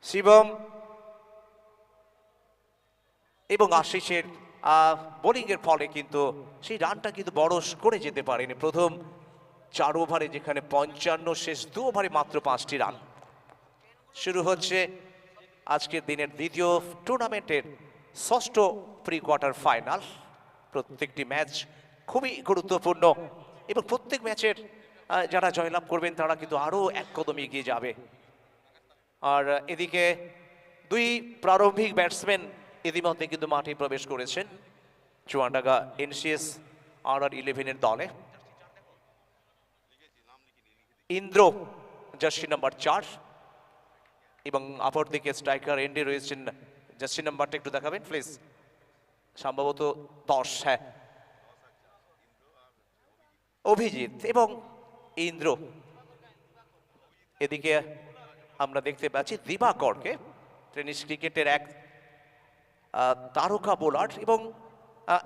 শিবম এবং আশিসের বোলিং এর ফলে কিন্তু সেই রানটা কিন্তু বড় করে যেতে পারেনি। প্রথম 4 ওভারে যেখানে 55, শেষ 2 ওভারে মাত্র 5টি রান। শুরু হচ্ছে আজকের দিনের দ্বিতীয় টুর্নামেন্টের ষষ্ঠ প্রি কোয়ার্টার ফাইনাল। প্রত্যেকটি ম্যাচ খুবই গুরুত্বপূর্ণ এবং প্রত্যেক ম্যাচের যারা জয়লাভ করবেন তারা কিন্তু আরো এক কদম এগিয়ে যাবে। আর এদিকে দুই প্রারম্ভিক ব্যাটসম্যান ইতিমধ্যে কিন্তু মাঠে প্রবেশ করেছেন চুয়াডাঙ্গা এনসিএস RR11 দলে। ইন্দ্র জার্সি নাম্বার 4 এবং অপরদিকে স্ট্রাইকার এন্ডে রয়েছেন, জার্সি নাম্বারটা একটু দেখাবেন প্লিজ, সম্ভবত 10, হ্যাঁ, অভিজিৎ এবং ইন্দ্র। এদিকে আমরা দেখতে পাচ্ছি দিবাকরকে, টেনিস ক্রিকেটের এক তারকা বোলার এবং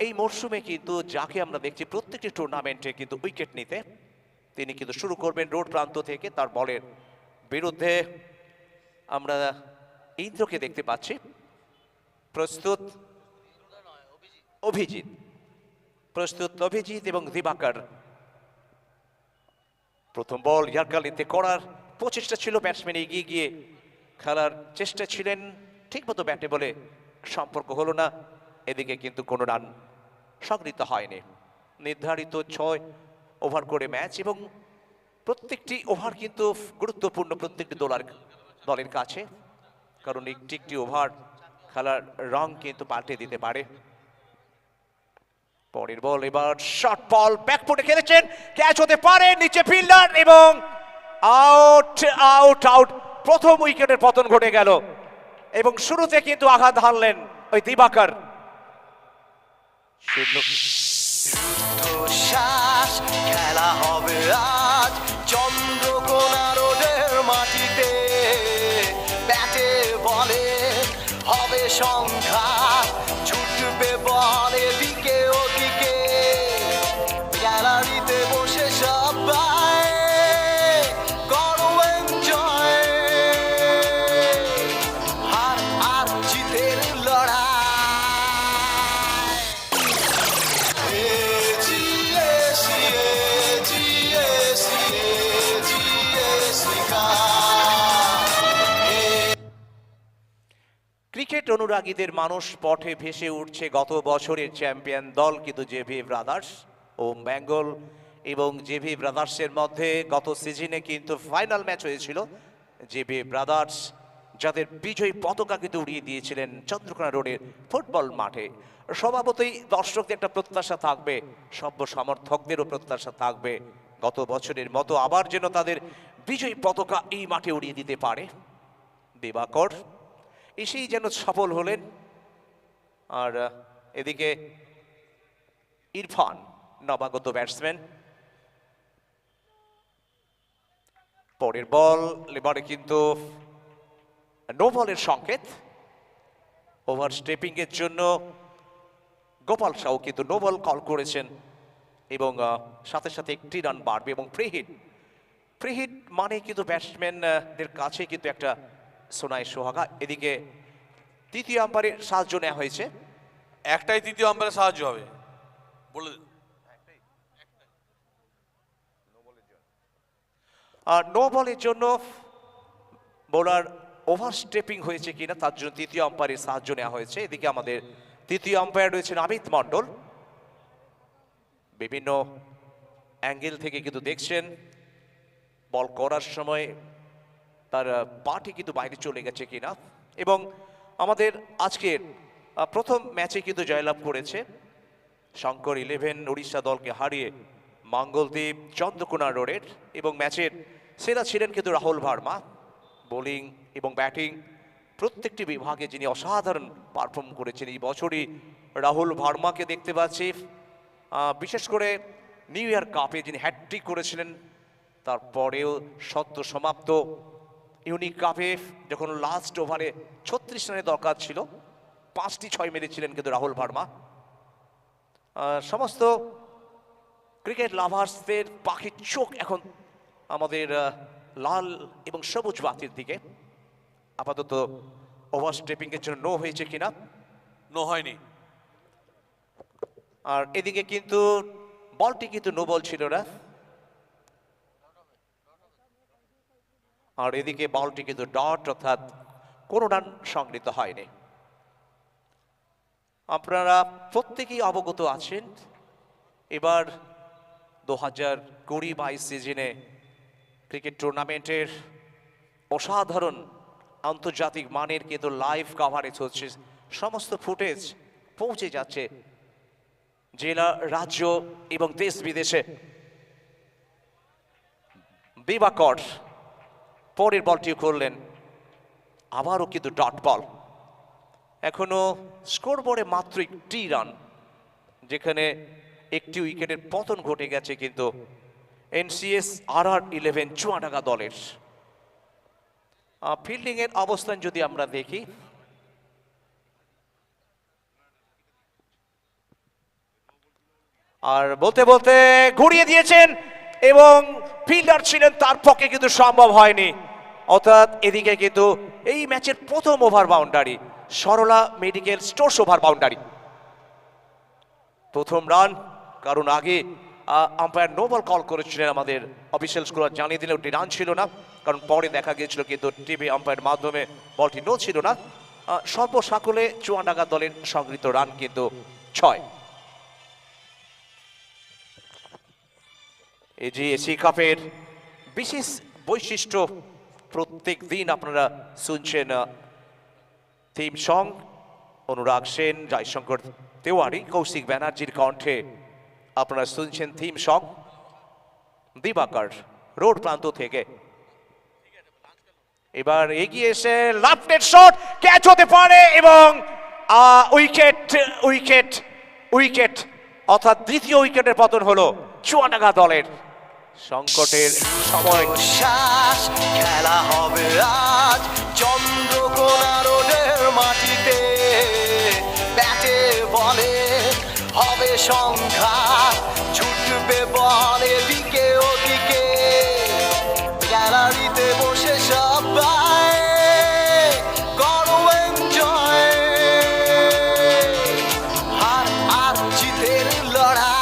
এই মরশুমে কিন্তু যাকে আমরা দেখছি প্রত্যেকটি টুর্নামেন্টে কিন্তু উইকেট নিতে, তিনি কিন্তু শুরু করবেন রোড প্রান্ত থেকে। তার বলের বিরুদ্ধে আমরা ইন্দ্রকে দেখতে পাচ্ছি। প্রস্তুত অভিজিৎ, প্রস্তুত অভিজিৎ এবং দিবাকর। প্রথম বল ইয়ারকালিতে করার প্রচেষ্টা ছিল, ব্যাটসম্যান এগিয়ে গিয়ে খেলার চেষ্টা ছিলেন, ঠিকমতো ব্যাটে বলে সম্পর্ক হলো না। এদিকে কিন্তু কোনো রান সংগৃহীত হয়নি। নির্ধারিত 6 ওভার করে ম্যাচ এবং প্রত্যেকটি ওভার কিন্তু গুরুত্বপূর্ণ প্রত্যেকটি দলের কাছে, কারণ একটি একটি ওভার খেলার রং কিন্তু পাল্টে দিতে পারে। পরের বল, এবার শর্ট বল ব্যাকফুটে খেলেছেন, ক্যাচ হতে পারে, নিচে ফিল্ডার এবং আউট আউট আউট। প্রথম উইকেটের পতন ঘটে গেল এবং শুরুতে কিন্তু আঘাত হানলেন ওই দিবাকর। খেলা হবে আজ চন্দ্রকোনা রোডের মাটিতে, ব্যাটে বলে হবে সংখ্যা, ছুটবে বলে দিকে ওদিকে, গ্যালারিতে বসে সবাই করো এনজয়, হার আর জিতের লড়াই। ক্রিকেট অনুরাগীদের মানুষ পথে ভেসে উঠছে গত বছরের চ্যাম্পিয়ন দল কিন্তু জেভি ব্রাদার্স ও বেঙ্গল, এবং জেভি ব্রাদার্সের মধ্যে গত সিজনে কিন্তু ফাইনাল ম্যাচ হয়েছিল। জেভি ব্রাদার্স যাদের বিজয়ী পতাকা কিন্তু উড়িয়ে দিয়েছিলেন চন্দ্রকোনা রোডের ফুটবল মাঠে। স্বভাবতই দর্শকদের একটা প্রত্যাশা থাকবে, সভ্য সমর্থকদেরও প্রত্যাশা থাকবে গত বছরের মতো আবার যেন তাদের বিজয়ী পতাকা এই মাঠে উড়িয়ে দিতে পারে। দিবাকর এসেই যেন সফল হলেন। আর এদিকে ইরফান নবাগত ব্যাটসম্যান। পরের বল, এবারে কিন্তু নো বলের সংকেত। ওভার স্টেপিং এর জন্য গোপাল সাউ কিন্তু নো বল কল করেছেন এবং সাথে সাথে একটি রান বাড়বে এবং ফ্রিহিট মানে কিন্তু ব্যাটসম্যানদের কাছে কিন্তু একটা সোনায় সোহাগা। এদিকে তৃতীয় আম্পায়ারের সাহায্য নেওয়া হয়েছে। একটাই তৃতীয় আম্পায়ারের সাহায্য হবে বলে, আর নো বলের জন্য বোলার ওভার স্টেপিং হয়েছে কিনা তার জন্য তৃতীয় আম্পায়ারের সাহায্য নেওয়া হয়েছে। এদিকে আমাদের তৃতীয় আম্পায়ার রয়েছেন অমিত মণ্ডল, বিভিন্ন অ্যাঙ্গেল থেকে কিন্তু দেখছেন বল করার সময় তার পাটি কিন্তু বাইরে চলে গেছে কিনা। এবং আমাদের আজকের প্রথম ম্যাচে কিন্তু জয়লাভ করেছে শঙ্কর 11 উড়িষ্যা দলকে হারিয়ে মঙ্গলদ্বীপ চন্দ্রকোনা রোডের, এবং ম্যাচের সেরা ছিলেন কিন্তু রাহুল ভার্মা। বোলিং এবং ব্যাটিং প্রত্যেকটি বিভাগে যিনি অসাধারণ পারফর্ম করেছেন এই বছরই রাহুল ভার্মাকে দেখতে পাচ্ছি। বিশেষ করে নিউ ইয়ার কাপে যিনি হ্যাটট্রিক করেছিলেন, তারপরেও সদ্য সমাপ্ত ইউনিক কাপে যখন লাস্ট ওভারে 36 রানের দরকার ছিল 5টি 6 মেরেছিলেন কিন্তু রাহুল ভার্মা। সমস্ত ক্রিকেট লাভার্সদের পাখির চোখ এখন আমাদের লাল এবং সবুজ বাতির দিকে। আপাতত ওভার স্টেপিং এর জন্য নো হয়েছে কিনা। নো হয়নি। আর এদিকে কিন্তু বলটি কিন্তু নো বল ছিল না, আর এদিকে বলটি কিন্তু ডট অর্থাৎ কোনো রান সংগৃহীত হয়নি। আপনারা প্রত্যেকেই অবগত আছেন এবার 2020-22 সিজনে ক্রিকেট টুর্নামেন্টের অসাধারণ আন্তর্জাতিক মানের কিন্তু লাইভ কাভারেজ হচ্ছে, সমস্ত ফুটেজ পৌঁছে যাচ্ছে জেলা, রাজ্য এবং দেশ বিদেশে। দিবাকর পরের বলটিও করলেন, আবারও কিন্তু ডট বল। এখনো স্কোর বোর্ডে মাত্র একটি রান, যেখানে একটি উইকেটের পতন ঘটে গেছে কিন্তু NCS RR11 চুয়াডাঙ্গা দলের। ফিল্ডিং এর অবস্থান যদি আমরা দেখি, আর বলতে বলতে ঘুরিয়ে দিয়েছেন এবং ফিল্ডার ছিলেন, তার পক্ষে কিন্তু সম্ভব হয়নি। অর্থাৎ এদিকে কিন্তু এই ম্যাচের প্রথম over boundary, Sarala medical stores over boundary, প্রথম রান। কারণ আগে আম্পায়ার নো বল কল করেছিলেন, আমাদের অফিসিয়াল স্কোর জানিয়ে দিলে ওটি রান ছিল না, কারণ পরে দেখা গিয়েছিল কিন্তু টিভি আম্পায়ার মাধ্যমে বলটি নো ছিল না। সর্বসাকলে চুয়াডাঙ্গা দলের সংগৃহীত রান কিন্তু 6। এজিএসি কাপের বিশেষ বৈশিষ্ট্য, প্রত্যেক দিন আপনারা শুনছেন থিম সং, অনুরাগ সেন, জয়শঙ্কর তেওয়ারি, কৌশিক ব্যানার্জির কণ্ঠে আপনারা শুনছেন থিম সং। দিবাকর রোড প্রান্ত থেকে এবার এগিয়ে এসে লেফট শট, ক্যাচ হতে পারে এবং উইকেট উইকেট উইকেট অর্থাৎ দ্বিতীয় উইকেটের পতন হলো চুয়াডাঙ্গা দলের। সংকটের সময় শ্বাস খেলা হবে আজ চন্দ্রকোনা রোডের মাটিতে, ব্যাটে বলে হবে সংখ্যা, ছুটবে বল এদিকে ওদিকে, গ্যালারিতে বসে সবাই করো এনজয়, হার আর জিতের লড়াই।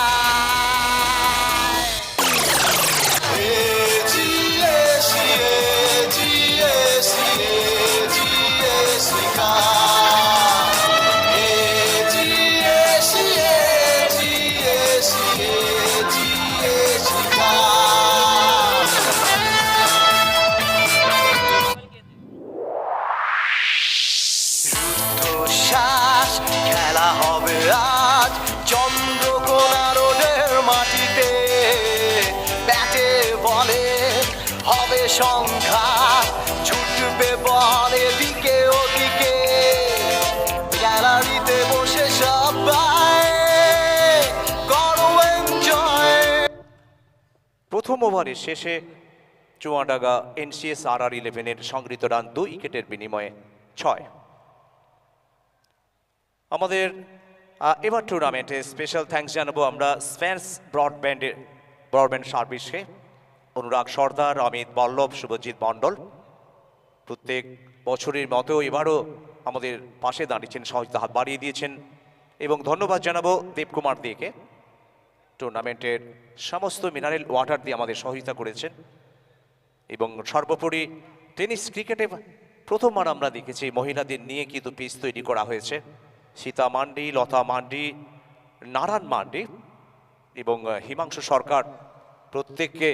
শ্বাস খেলা হবে আজ চন্দ্রকোনা রোডের মাটিতে, ব্যাটে বলে হবে সংখ্যা, ছুটবে বল এদিকে ওদিকে, গ্যালারিতে বসে সবাই করো এনজয়। প্রথম ওভারের শেষে চুয়াডাঙ্গা NCS RR11 সংগৃহীত রান 2 উইকেটের বিনিময়ে 6। আমাদের এবার টুর্নামেন্টে স্পেশাল থ্যাঙ্কস জানাবো আমরা স্প্যান্স ব্রডব্যান্ড সার্ভিসকে, অনুরাগ সর্দার, অমিত বল্লভ, শুভজিৎ মণ্ডল, প্রত্যেক বছরের মতো এবারও আমাদের পাশে দাঁড়িয়েছেন, সহযোগিতা হাত বাড়িয়ে দিয়েছেন। এবং ধন্যবাদ জানাবো দেবকুমার দিকে, টুর্নামেন্টের সমস্ত মিনারেল ওয়াটার দিয়ে আমাদের সহযোগিতা করেছেন। এবং সর্বোপরি টেনিস ক্রিকেটে প্রথমবার আমরা দেখেছি মহিলাদের নিয়ে কিন্তু পিচ তৈরি করা হয়েছে। সীতা মান্ডি, লতা মান্ডি, নারায়ণ মান্ডি এবং হিমাংশু সরকার, প্রত্যেককে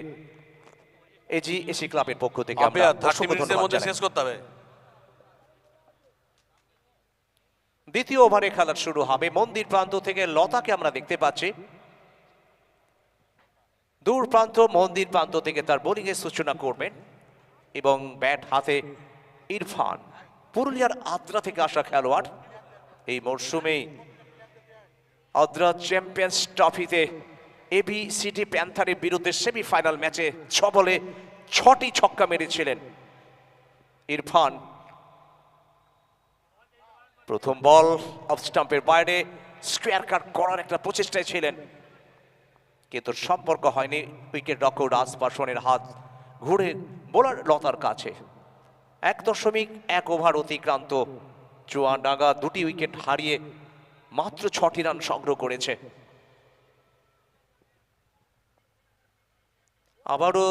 এজিএসি ক্লাবের পক্ষ থেকে আমরা 30 মিনিটের মধ্যে শেষ করতে হবে। দ্বিতীয় ওভারে খেলা শুরু হবে। মন্দির প্রান্ত থেকে লতাকে আমরা দেখতে পাচ্ছি, দূর প্রান্ত মন্দির প্রান্ত থেকে তার বোলিং এর সূচনা করবেন এবং ব্যাট হাতে ইরফান, পুরুলিয়ার আদ্রা থেকে আসা খেলোয়াড়। এই মরশুমেই আদ্রা চ্যাম্পিয়ন্স ট্রফিতে ABCD প্যান্থারের বিরুদ্ধে সেমিফাইনাল ম্যাচে 6 বলে 6টি ছক্কা মেরেছিলেন ইরফান। প্রথম বল অফ স্টাম্পের বাইরে, স্কোয়ার কাট করার একটা প্রচেষ্টায় ছিলেন, কিন্তু সম্পর্ক হয়নি। উইকেট রক্ষক রাজ পাসওয়ানের হাত ঘুরে বোলার লতার কাছে। 1.1 ওভার অতিক্রান্ত। চুয়াডাঙ্গা 2টি উইকেট হারিয়ে মাত্র 6টি রান সংগ্রহ করেছে। আবারও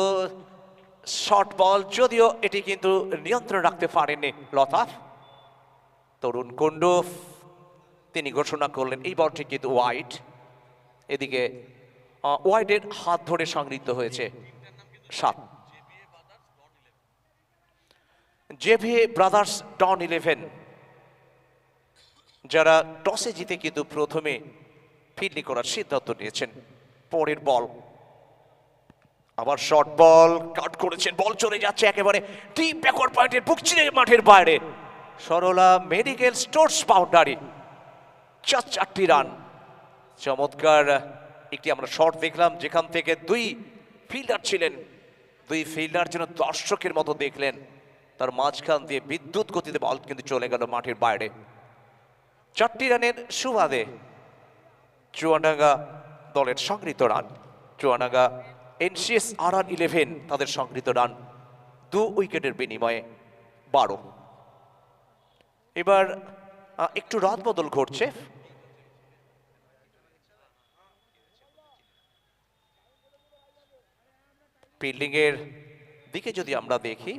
শর্ট বল, যদিও এটি কিন্তু নিয়ন্ত্রণ রাখতে পারেননি লতাফ। তরুণ কুণ্ডু তিনি ঘোষণা করলেন এই বলটি কিন্তু ওয়াইড। এদিকে ওয়াইডের হাত ধরে সংগৃহীত হয়েছে 7। জেভিএ ব্রাদার্স ডন 11 যারা টসে জিতে কিন্তু প্রথমে ফিল্ডিং করার সিদ্ধান্ত নিয়েছেন। পরের বল, আবার শর্ট বল কাট করেছেন, বল চলে যাচ্ছে একেবারে ডিপ ব্যাকওয়ার্ড পয়েন্টের বুক চিরে মাঠের বাইরে। সরলা মেডিকেল স্টোর্স বাউন্ডারি, 4টি রান। চমৎকার একটি আমরা শট দেখলাম, যেখান থেকে 2 ফিল্ডার ছিলেন, 2 ফিল্ডার যেন দর্শকের মতো দেখলেন। তার মাঝখান দিয়ে বিদ্যুৎ গতিতে বল কিন্তু চলে গেল মাঠের বাইরে। 4টি রানের সুবাদে চুয়াডাঙ্গা দলের সংগৃহীত রান। চুয়াডাঙ্গা এনসিএস RR 11 তাদের সংগৃহীত রান 2 উইকেটের বিনিময়ে 12। এবার একটু রাত বদল ঘটছে। ফিল্ডিং এর দিকে যদি আমরা দেখি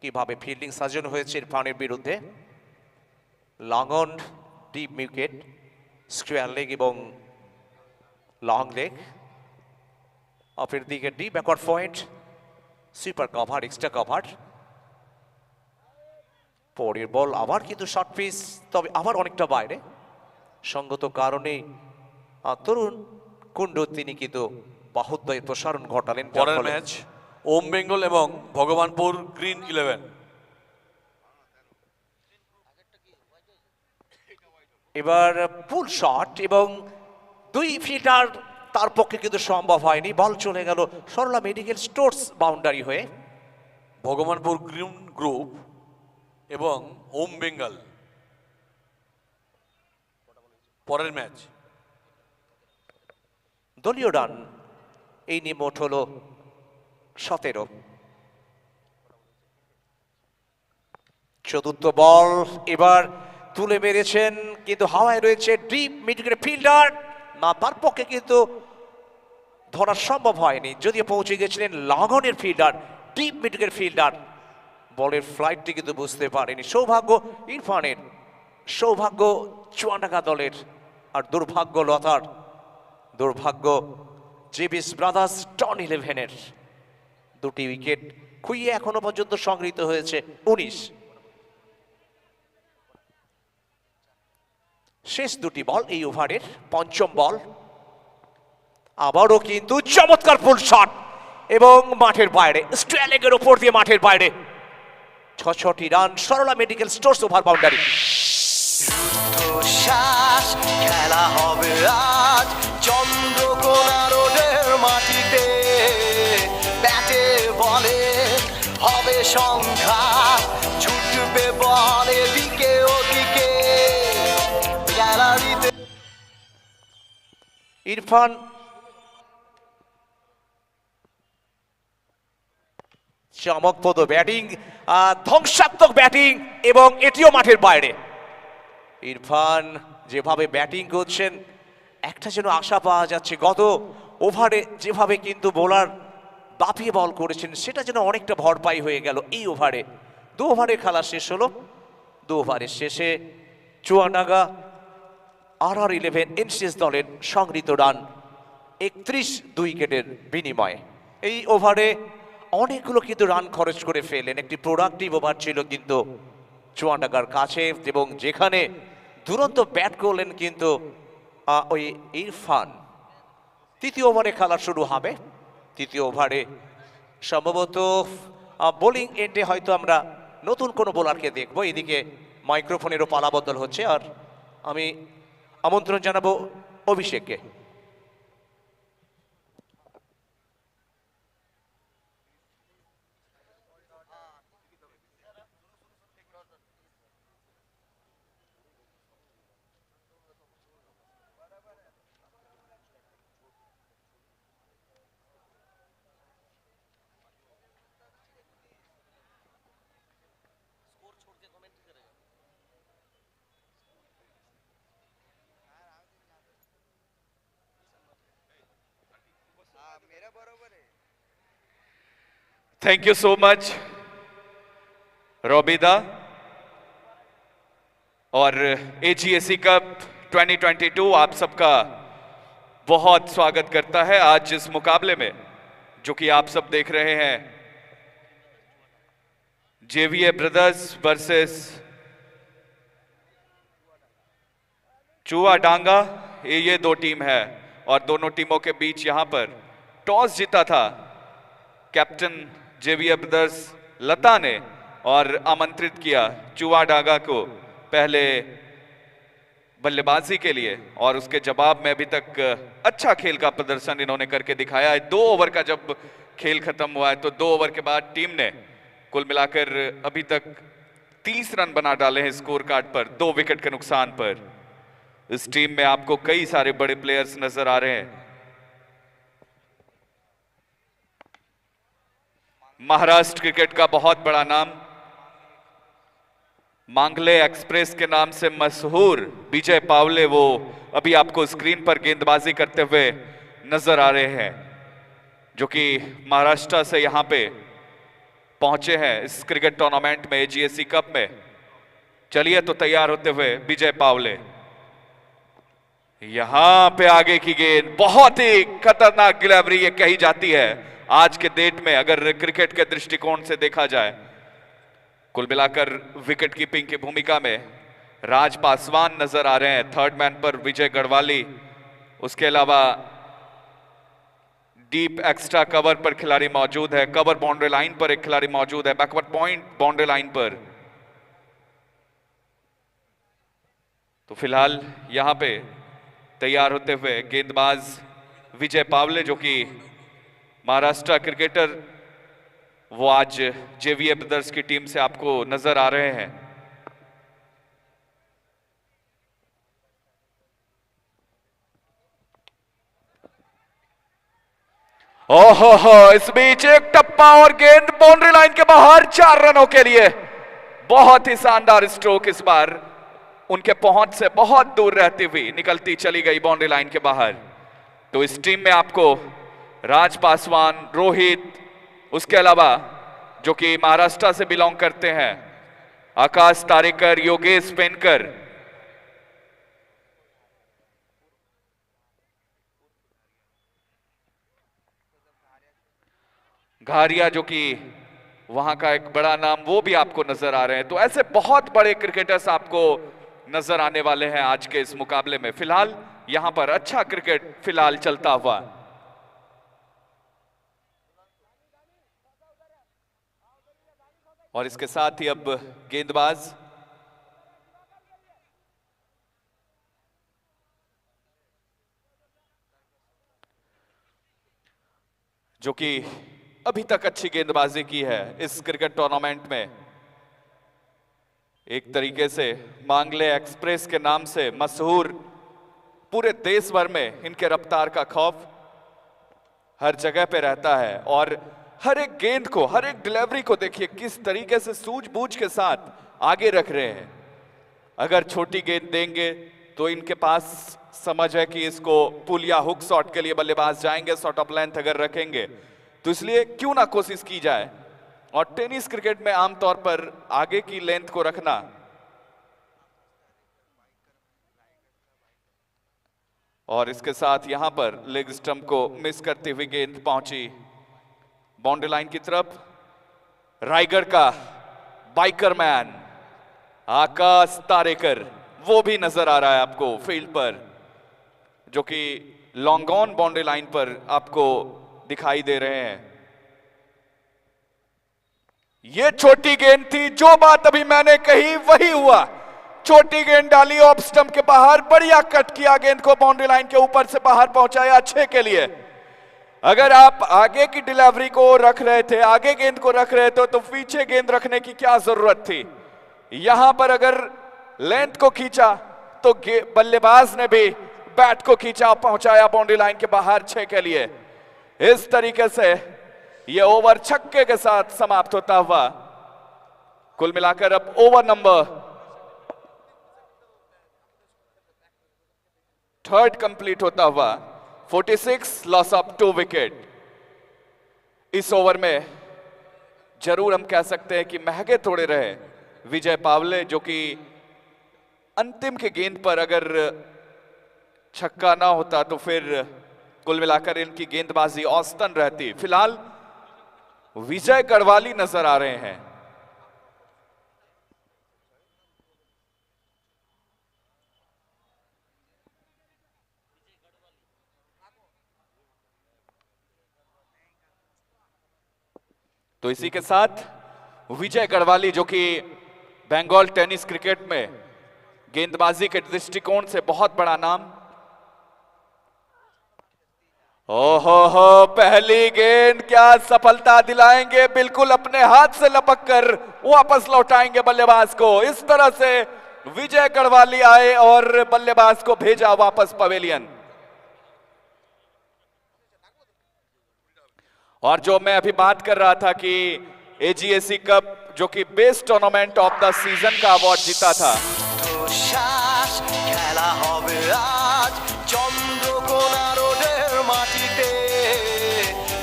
কিভাবে ফিল্ডিং সাজানো হয়েছে ইরফানের বিরুদ্ধে। Long on, deep wicket, square leg এবং লং লেগ। অফের দিকে deep backward point, super cover, extra cover. পরের বল আবার কিন্তু শর্ট পিচ, তবে আবার অনেকটা বাইরে। সঙ্গত কারণে তরুণ কুণ্ডু তিনি কিন্তু বাহুদ্বয়ে প্রসারণ ঘটালেন। পরের ম্যাচ ওম বেঙ্গল এবং ভগবানপুর গ্রিন 11। এবার ফুল শট এবং 2 ফিল্ডার, তার পক্ষে কিন্তু সম্ভব হয়নি। বল চলে গেল সরলা মেডিকেল স্টোর্স বাউন্ডারি হয়ে। ভগবানপুর গ্রিন গ্রুপ এবং ওম বেঙ্গল। পরের ম্যাচ দলীয় রান এই নিয়ে মোট হলো 17। চতুর্থ বল এবার তুলে মেরেছেন, কিন্তু হাওয়ায় রয়েছে ডিপ মিডউইকেট ফিল্ডার না, তার পক্ষে কিন্তু ধরা সম্ভব হয়নি। যদিও পৌঁছে গেছিলেন লাগনের ফিল্ডার, ডিপ মিডউইকেট ফিল্ডার, বলের ফ্লাইটটি কিন্তু বুঝতে পারেনি। সৌভাগ্য ইরফানের, সৌভাগ্য চুয়াডাঙ্গা দলের, আর দুর্ভাগ্য লতার, দুর্ভাগ্য জেভিএস ব্রাদার্স ডন 11-এর। 2টি উইকেট খুইয়ে এখনো পর্যন্ত সংগৃহীত হয়েছে 19। শেষ 2টি বল এই ওভারের, পঞ্চম বল। আবারও কিন্তু চমৎকার ফুল শট এবং মাঠের বাইরে, স্কোয়ার লেগের ওপর দিয়ে মাঠের বাইরে। 6টি run, Sarala medical stores over boundary. রুদ্ধশ্বাস খেলা হবে আজ চন্দ্রকোনা রোডের মাটিতে। ব্যাটে বলে হবে সংঘাত, ছুটবে বল এদিকে ওদিকে। গ্যালারিতে ইরফান চমকপ্রদ ব্যাটিং, ধ্বংসাত্মক ব্যাটিং, এবং এটিও মাঠের বাইরে। ইরফান যেভাবে ব্যাটিং করছেন, একটা যেন আশা পাওয়া যাচ্ছে। গত ওভারে যেভাবে কিন্তু বোলার দাপিয়ে বল করেছেন, সেটা যেন অনেকটা ভরপাই হয়ে গেল এই ওভারে। 2 ওভারে খেলা শেষ হলো। 2 ওভারের শেষে চুয়াডাঙ্গা RR 11 এনসিএস দলের সংগৃহীত রান 31 2 উইকেটের বিনিময়ে। এই ওভারে অনেকগুলো কিন্তু রান খরচ করে ফেলেন। একটি প্রোডাক্টিভ ওভার ছিল কিন্তু চুয়াডাঙ্গার কাছে, এবং যেখানে দুরন্ত ব্যাট করলেন কিন্তু ওই ইরফান। 3য় ওভারে খেলা শুরু হবে। 3য় ওভারে সম্ভবত বোলিং এন্ডে হয়তো আমরা নতুন কোনো বোলারকে দেখব। এদিকে মাইক্রোফোনেরও পালাবদল হচ্ছে, আর আমি আমন্ত্রণ জানাবো অভিষেককে। Thank you so much Robida. और AGSC कप 2022 आप सबका बहुत स्वागत करता है आज इस मुकाबले में, जो कि आप सब देख रहे हैं, JVA ब्रदर्स वर्सेस चुआडांगा। ये दो टीम है और दोनों टीमों के बीच यहां पर टॉस जीता था कैप्टन JVA ब्रदर्स लता ने और आमंत्रित किया चुआडांगा को पहले बल्लेबाजी के लिए, और उसके जवाब में अभी तक अच्छा खेल का प्रदर्शन इन्होंने करके दिखाया है। 2 ओवर का जब खेल खत्म हुआ है तो 2 ओवर के बाद टीम ने कुल मिलाकर अभी तक 30 रन बना डाले हैं स्कोर कार्ड पर, 2 विकेट के नुकसान पर। इस टीम में आपको कई सारे बड़े प्लेयर्स नजर आ रहे हैं। महाराष्ट्र क्रिकेट का बहुत बड़ा नाम, मांगले एक्सप्रेस के नाम से मशहूर विजय पावले, वो अभी आपको स्क्रीन पर गेंदबाजी करते हुए नजर आ रहे हैं, जो कि महाराष्ट्र से यहां पे पहुंचे हैं इस क्रिकेट टूर्नामेंट में, AGSC कप में। चलिए तो तैयार होते हुए विजय पावले। यहां पे आगे की गेंद बहुत ही खतरनाक गिलहरी ये कही जाती है आज के डेट में, अगर क्रिकेट के दृष्टिकोण से देखा जाए। कुल मिलाकर विकेट कीपिंग की भूमिका में राज पासवान नजर आ रहे हैं, थर्ड मैन पर विजय गढ़वाली, उसके अलावा डीप एक्स्ट्रा कवर पर खिलाड़ी मौजूद है, कवर बाउंड्री लाइन पर एक खिलाड़ी मौजूद है, बैकवर्ड पॉइंट बाउंड्री लाइन पर। तो फिलहाल यहां पे तैयार होते हुए गेंदबाज विजय पावले, जो कि महाराष्ट्र क्रिकेटर, वो आज JVA ब्रदर्स की टीम से आपको नजर आ रहे हैं। ओहो, इस बीच एक टप्पा और गेंद बाउंड्री लाइन के बाहर, 4 रनों के लिए। बहुत ही शानदार स्ट्रोक, इस बार उनके पहुंच से बहुत दूर रहती हुई निकलती चली गई बाउंड्री लाइन के बाहर। तो इस टीम में आपको राज पासवान, रोहित, उसके अलावा जो कि महाराष्ट्र से बिलोंग करते हैं, आकाश तारेकर, योगेश पेनकर, घारिया, जो कि वहां का एक बड़ा नाम, वो भी आपको नजर आ रहे हैं। तो ऐसे बहुत बड़े क्रिकेटर्स आपको नजर आने वाले हैं आज के इस मुकाबले में। फिलहाल यहां पर अच्छा क्रिकेट फिलहाल चलता हुआ। और इसके साथ ही अब गेंदबाज जो कि अभी तक अच्छी गेंदबाजी की है इस क्रिकेट टूर्नामेंट में, एक तरीके से मांगले एक्सप्रेस के नाम से मशहूर, पूरे देश भर में इनके रफ्तार का खौफ हर जगह पे रहता है। और हर एक गेंद को, हर एक डिलीवरी को देखिए किस तरीके से सूझबूझ के साथ आगे रख रहे हैं। अगर छोटी गेंद देंगे तो इनके पास समझ है कि इसको पुल या हुक शॉट के लिए बल्लेबाज जाएंगे, शॉट ऑफ लेंथ अगर रखेंगे तो इसलिए क्यों ना कोशिश की जाए। और टेनिस क्रिकेट में आमतौर पर आगे की लेंथ को रखना, और इसके साथ यहां पर लेग स्टंप को मिस करती हुई गेंद पहुंची बाउंड्री लाइन की तरफ। रायगढ़ का बाइकर मैन आकाश तारेकर, वो भी नजर आ रहा है आपको फील्ड पर, जो कि लॉन्ग ऑन बाउंड्री लाइन पर आपको दिखाई दे रहे हैं। ये छोटी गेंद थी, जो बात अभी मैंने कही वही हुआ। छोटी गेंद डाली ऑफ स्टंप के बाहर, बढ़िया कट किया, गेंद को बाउंड्री लाइन के ऊपर से बाहर पहुंचाया, अच्छे के लिए। अगर आप आगे की डिलीवरी को रख रहे थे, आगे गेंद को रख रहे थे, तो पीछे गेंद रखने की क्या जरूरत थी। यहां पर अगर लेंथ को खींचा तो बल्लेबाज ने भी बैट को खींचा, पहुंचाया बाउंड्री लाइन के बाहर, 6 के लिए। इस तरीके से यह ओवर छक्के के साथ समाप्त होता हुआ। कुल मिलाकर अब ओवर नंबर 3 कंप्लीट होता हुआ, 46 लॉस ऑफ 2 विकेट। इस ओवर में जरूर हम कह सकते हैं कि महंगे थोड़े रहे विजय पावले, जो कि अंतिम के गेंद पर अगर छक्का ना होता तो फिर कुल मिलाकर इनकी गेंदबाजी औसतन रहती। फिलहाल विजय गढ़वाली नजर आ रहे हैं। तो इसी के साथ विजय गढ़वाली, जो कि बंगाल टेनिस क्रिकेट में गेंदबाजी के दृष्टिकोण से बहुत बड़ा नाम। ओहो, पहली गेंद क्या सफलता दिलाएंगे, बिल्कुल अपने हाथ से लपक कर वापस लौटाएंगे बल्लेबाज को। इस तरह से विजय गढ़वाली आए और बल्लेबाज को भेजा वापस पवेलियन। और जो मैं अभी बात कर रहा था कि एजीएसी कप, जो कि best tournament of the season का अवार्ड जीता था, খেলা হবে আজ চন্দ্রকোনা রোডের মাটিতে,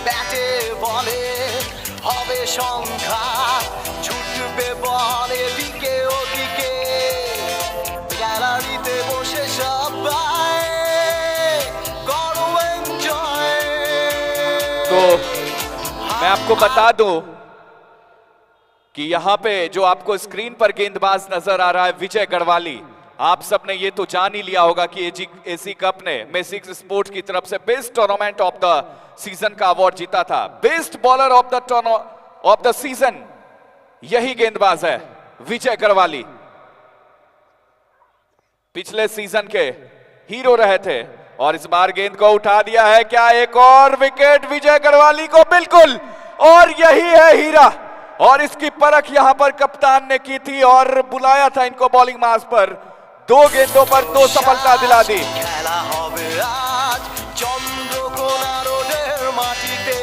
ব্যাটে বলে হবে সংখ্যা, ছুটবে বল এদিকে ওদিকে, গ্যালারিতে বসে সবাই করো এনজয়। तो मैं आपको बता दूं कि यहां पे जो आपको स्क्रीन पर गेंदबाज नजर आ रहा है विजय गढ़वाली, आप सबने ये तो जान ही लिया होगा कि एसी कप ने मेसिक्स स्पोर्ट्स की तरफ से best tournament of the season का अवार्ड जीता था। Best bowler of the season यही गेंदबाज है विजय गढ़वाली। पिछले सीजन के हीरो रहे थे और इस बार गेंद को उठा दिया है। क्या एक और विकेट विजय गढ़वाली को? बिल्कुल, और यही है हीरा। और इसकी परख यहां पर कप्तान ने की थी और बुलाया था इनको बॉलिंग मास पर। 2 गेंदों पर 2 सफलता दिला दी। খেলা হবে আজ চন্দ্রকোনা রোডের মাটিতে,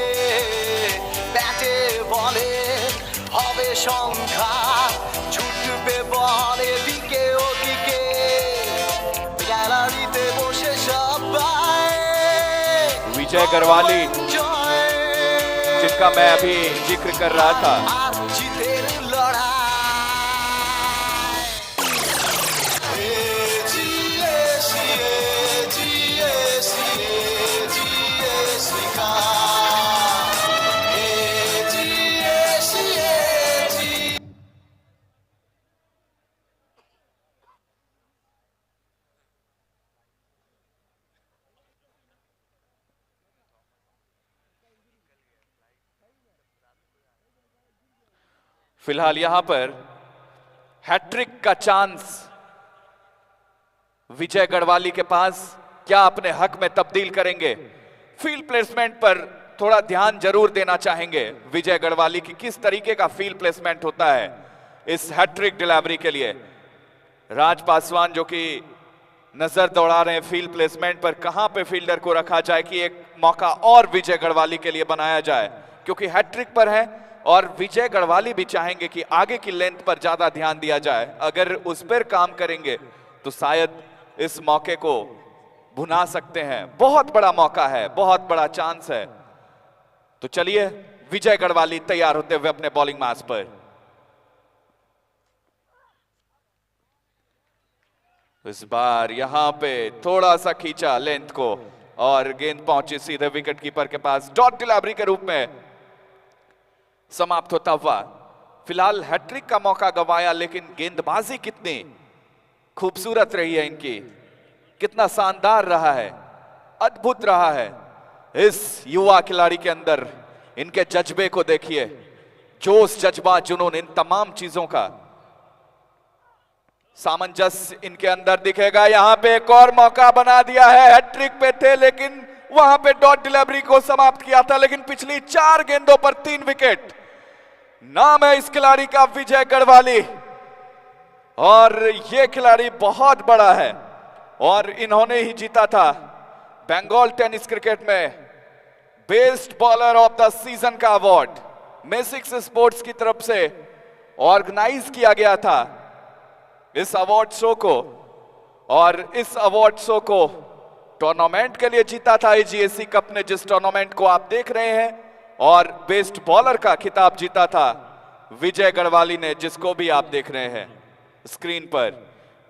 ব্যাটে বলে হবে সংখ্যা, ছুটবে বল এদিকে ওদিকে, গ্যালারিতে বসে সবাই विजय गढ़वाली, जिनका मैं अभी जिक्र कर रहा था, আর জিতের লড়াই। फिलहाल यहां पर हैट्रिक का चांस विजय गढ़वाली के पास। क्या अपने हक में तब्दील करेंगे? फील्ड प्लेसमेंट पर थोड़ा ध्यान जरूर देना चाहेंगे विजय गढ़वाली की, किस तरीके का फील्ड प्लेसमेंट होता है इस हैट्रिक डिलीवरी के लिए। राज पासवान जो कि नजर दौड़ा रहे हैं फील्ड प्लेसमेंट पर, कहां पे फील्डर को रखा जाए कि एक मौका और विजय गढ़वाली के लिए बनाया जाए, क्योंकि हैट्रिक पर है और विजय गढ़वाली भी चाहेंगे कि आगे की लेंथ पर ज्यादा ध्यान दिया जाए। अगर उस पर काम करेंगे तो शायद इस मौके को भुना सकते हैं। बहुत बड़ा मौका है, बहुत बड़ा चांस है। तो चलिए, विजय गढ़वाली तैयार होते हुए अपने बॉलिंग मास पर। इस बार यहां पे थोड़ा सा खींचा लेंथ को और गेंद पहुंची सीधे विकेट कीपर के पास। डॉट डिलीवरी के रूप में समाप्त होता हुआ। फिलहाल हैट्रिक का मौका गंवाया, लेकिन गेंदबाजी कितनी खूबसूरत रही है इनकी, कितना शानदार रहा है, अद्भुत रहा है। इस युवा खिलाड़ी के अंदर इनके जज्बे को देखिए, जोश, जज्बा, जुनून, इन तमाम चीजों का सामंजस्य इनके अंदर दिखेगा। यहां पे एक और मौका बना दिया है, हैट्रिक पे थे लेकिन वहां पे डॉट डिलीवरी को समाप्त किया था, लेकिन पिछली 4 गेंदों पर 3 विकेट। नाम है इस खिलाड़ी का विजय गढ़वाली और यह खिलाड़ी बहुत बड़ा है और इन्होंने ही जीता था बंगाल टेनिस क्रिकेट में best bowler of the season का अवार्ड। मेसिक्स स्पोर्ट्स की तरफ से ऑर्गेनाइज किया गया था इस अवार्ड शो को और इस अवार्ड शो को टूर्नामेंट के लिए जीता था एजीएसी कप ने, जिस टूर्नामेंट को आप देख रहे हैं और बेस्ट बॉलर का खिताब जीता था विजय गढ़वाली ने, जिसको भी आप देख रहे हैं स्क्रीन पर।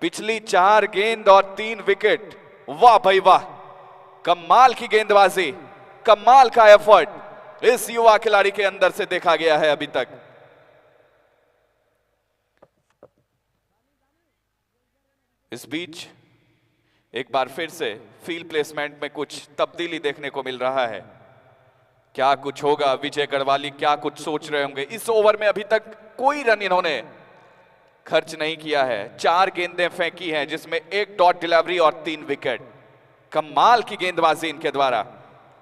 पिछली 4 गेंद और 3 विकेट, वाह भाई वाह, कमाल की गेंदबाजी, कमाल का एफर्ट इस युवा खिलाड़ी के अंदर से देखा गया है अभी तक। इस बीच एक बार फिर से फील्ड प्लेसमेंट में कुछ तब्दीली देखने को मिल रहा है। क्या कुछ होगा, विजय गढ़वाली क्या कुछ सोच रहे होंगे। इस ओवर में अभी तक कोई रन इन्होंने खर्च नहीं किया है, 4 गेंदें फेंकी हैं जिसमें 1 डॉट डिलीवरी और 3 विकेट। कमाल की गेंदबाजी इनके द्वारा,